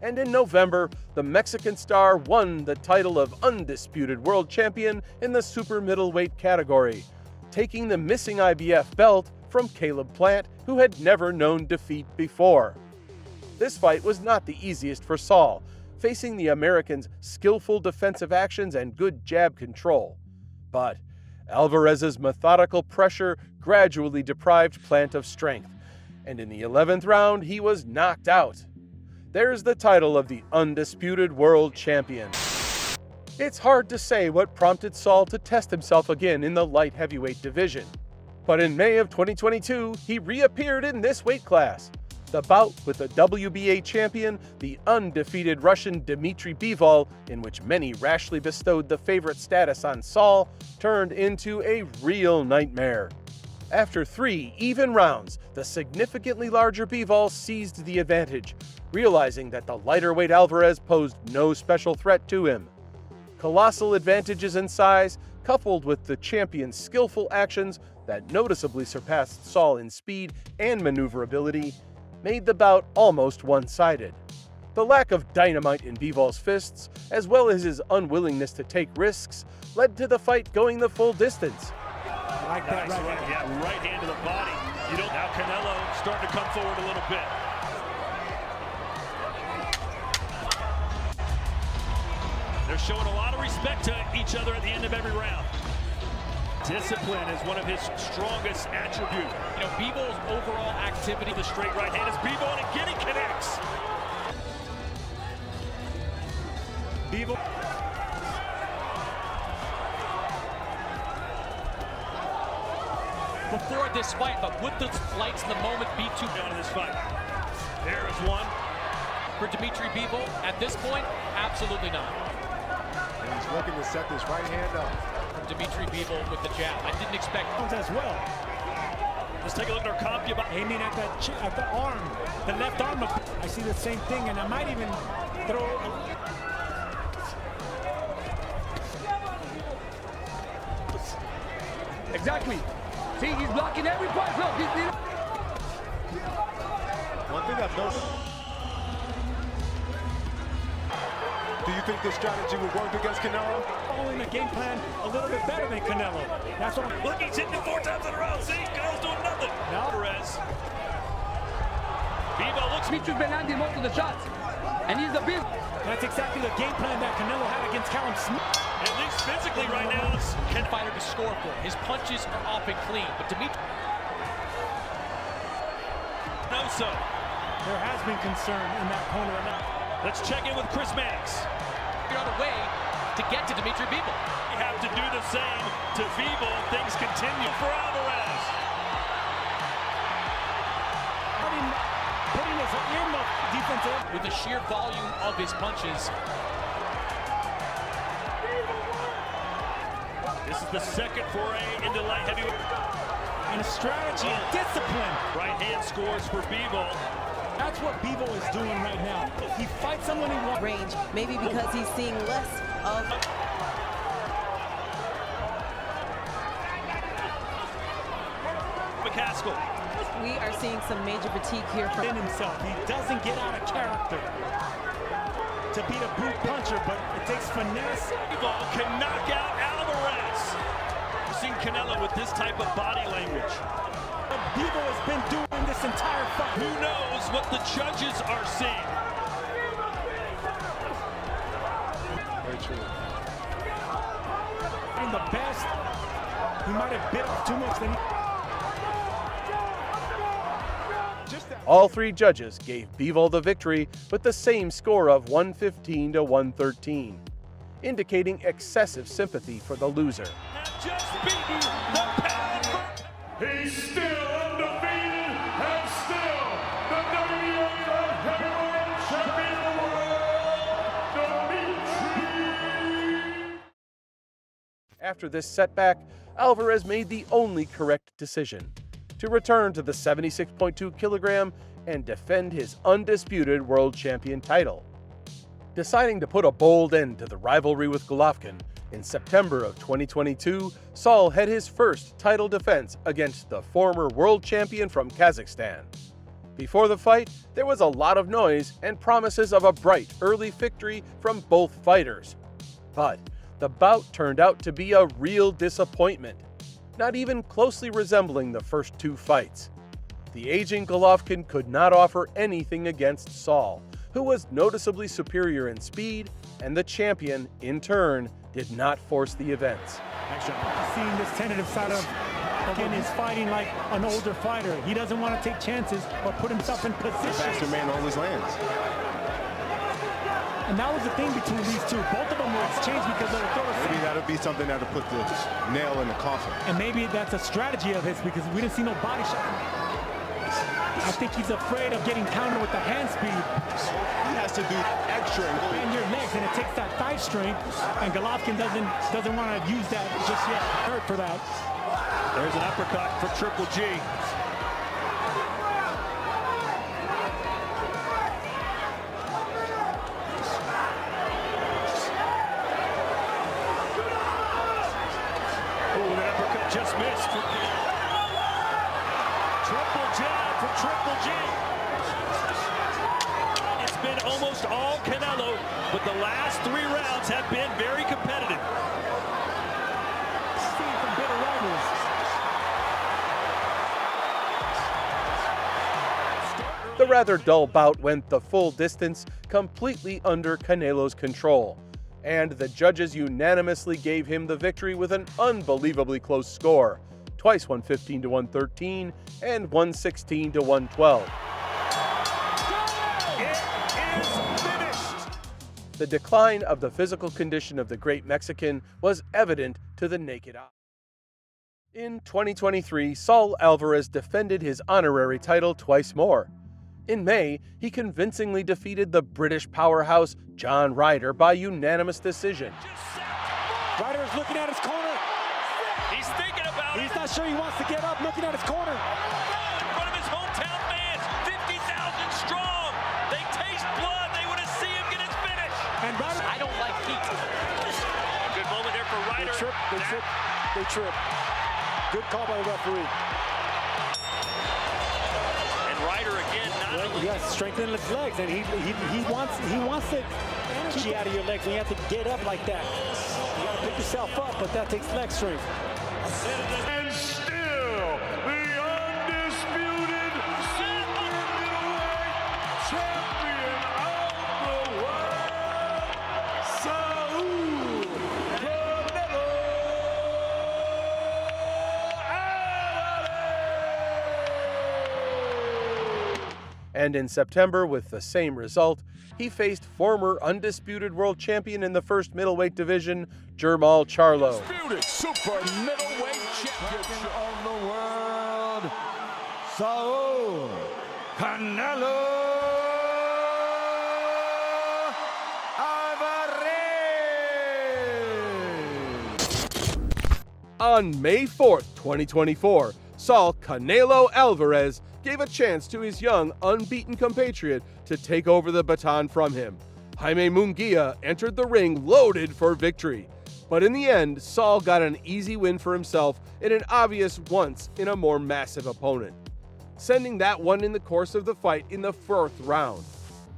And in November, the Mexican star won the title of Undisputed World Champion in the super middleweight category, taking the missing IBF belt from Caleb Plant, who had never known defeat before. This fight was not the easiest for Saul, facing the American's skillful defensive actions and good jab control. But Alvarez's methodical pressure gradually deprived Plant of strength, and in the 11th round, he was knocked out. There's the title of the Undisputed World Champion. It's hard to say what prompted Saul to test himself again in the light heavyweight division. But in May of 2022, he reappeared in this weight class. the bout with the WBA champion, the undefeated Russian Dmitry Bivol, in which many rashly bestowed the favorite status on Saul, turned into a real nightmare. After 3 even rounds, the significantly larger Bivol seized the advantage, realizing that the lighter-weight Alvarez posed no special threat to him. Colossal advantages in size, coupled with the champion's skillful actions that noticeably surpassed Saul in speed and maneuverability, made the bout almost one-sided. The lack of dynamite in Bivol's fists, as well as his unwillingness to take risks, led to the fight going the full distance. Like that, nice right hand to the body. Now Canelo starting to come forward a little bit. They're showing a lot of respect to each other at the end of every round. Discipline is one of his strongest attributes. Bivol's overall activity. The straight right hand is Bivol, and again he connects. Bivol. Before this fight, but would the lights in the moment be too down in this fight? There is one. For Dmitry Bivol, at this point, absolutely not. And he's looking to set this right hand up. From Dmitry Bivol with the jab. I didn't expect as well. Let's take a look at our comp. Aiming at the arm, the left arm. I see the same thing, and I might even throw. Exactly. See, he's blocking every punch. Look, One thing I've noticed. Do you think this strategy will work against Canelo? Following the game plan a little bit better than Canelo. That's what I'm. Look, he's hitting it 4 times in a row. See, Canelo's doing nothing. Alvarez. Bivol looks. Dmitri's been landing most of the shots, and he's a big. That's exactly the game plan that Canelo had against Callum Smith. At least physically right now, it's fighter to score for. His punches are off and clean, but Dmitry. No, so. There has been concern in that corner enough. Let's check in with Chris Mannix. You're on a way to get to Dmitry Bivol. You have to do the same to Bivol. Things continue for Alvarez. Putting his earmuff defensive. With the sheer volume of his punches. This is the second foray into light heavyweight. And strategy and discipline. Right hand scores for Bivol. That's what Bivol is doing right now. He fights someone he wants. Range, maybe because he's seeing less of. McCaskill. We are seeing some major fatigue here from himself. He doesn't get out of character to beat a brute puncher, but it takes finesse. Bivol can knock out Alvarez. We've seen Canelo with this type of body language. Bivol has been doing this entire fight. Who knows what the judges are seeing? Very true. And the best, he might have bit off too much. All 3 judges gave Bivol the victory with the same score of 115 to 113, indicating excessive sympathy for the loser. Just beaten the pound. He's still undefeated and still the WBA heavyweight champion of the world, Dmitry. After this setback, Alvarez made the only correct decision: to return to the 76.2 kilogram and defend his undisputed world champion title. Deciding to put a bold end to the rivalry with Golovkin, in September of 2022, Saul had his first title defense against the former world champion from Kazakhstan. Before the fight, there was a lot of noise and promises of a bright early victory from both fighters. But the bout turned out to be a real disappointment, not even closely resembling the first 2 fights. The aging Golovkin could not offer anything against Saul, who was noticeably superior in speed, and the champion, in turn, did not force the events. Seeing this tentative side of Golovkin is fighting like an older fighter. He doesn't want to take chances, but put himself in position. The faster man always lands. And that was the thing between these two. Both of them were exchanged because of the throw. Maybe that'll be something that'll put the nail in the coffin. And maybe that's a strategy of his because we didn't see no body shot. I think he's afraid of getting countered with the hand speed. He has to do extra and go bend your legs, and it takes that thigh strength, and Golovkin doesn't want to use that just yet. Hurt for that. There's an uppercut for Triple G. Oh, that uppercut just missed. Triple jab for Triple G. It's been almost all Canelo, but the last 3 rounds have been very competitive. Seeing some bitter rivals. The rather dull bout went the full distance, completely under Canelo's control, and the judges unanimously gave him the victory with an unbelievably close score, twice 115 to 113 and 116 to 112. It is finished. The decline of the physical condition of the great Mexican was evident to the naked eye. In 2023, Saul Alvarez defended his honorary title twice more. In May, he convincingly defeated the British powerhouse John Ryder by unanimous decision. Ryder is looking at his corner. He's thinking about it. He's not sure he wants to get up, looking at his corner. In front of his hometown fans, 50,000 strong. They taste blood. They want to see him get his finish. And Ryder, I don't like heat. A good moment there for Ryder. They trip. Good call by the referee. And Ryder again, Yes, strengthen his legs, and he wants the energy out of your legs when you have to get up like that. You got to pick yourself up, but that takes leg strength. And still, the undisputed super middleweight champion of the world, Saul Canelo Alvarez. And in September, with the same result, he faced former undisputed world champion in the first middleweight division, Jermall Charlo. Undisputed super middleweight champion of the world, Saul Canelo Alvarez. On May 4th, 2024, Saul Canelo Alvarez gave a chance to his young, unbeaten compatriot to take over the baton from him. Jaime Munguia entered the ring loaded for victory. But in the end, Saul got an easy win for himself in an obvious once in a more massive opponent, sending that one in the course of the fight in the 4th round.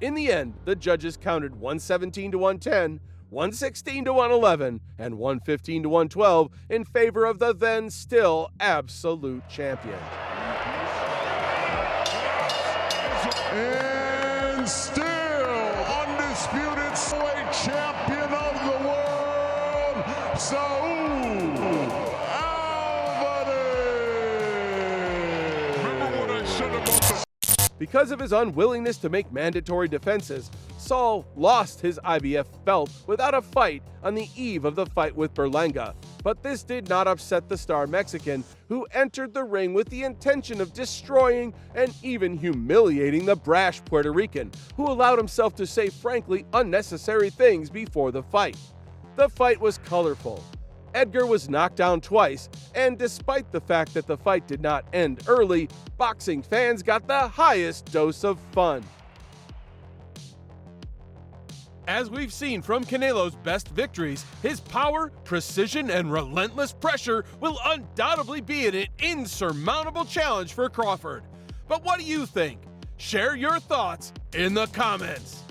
In the end, the judges counted 117 to 110, 116 to 111, and 115 to 112 in favor of the then still absolute champion. And still undisputed middleweight champion of the world, Saul Alvarez. Remember what I said about the... Because of his unwillingness to make mandatory defenses, Saul lost his IBF belt without a fight on the eve of the fight with Berlanga. But this did not upset the star Mexican, who entered the ring with the intention of destroying and even humiliating the brash Puerto Rican, who allowed himself to say frankly unnecessary things before the fight. The fight was colorful. Edgar was knocked down twice, and despite the fact that the fight did not end early, boxing fans got the highest dose of fun. As we've seen from Canelo's best victories, his power, precision, and relentless pressure will undoubtedly be an insurmountable challenge for Crawford. But what do you think? Share your thoughts in the comments.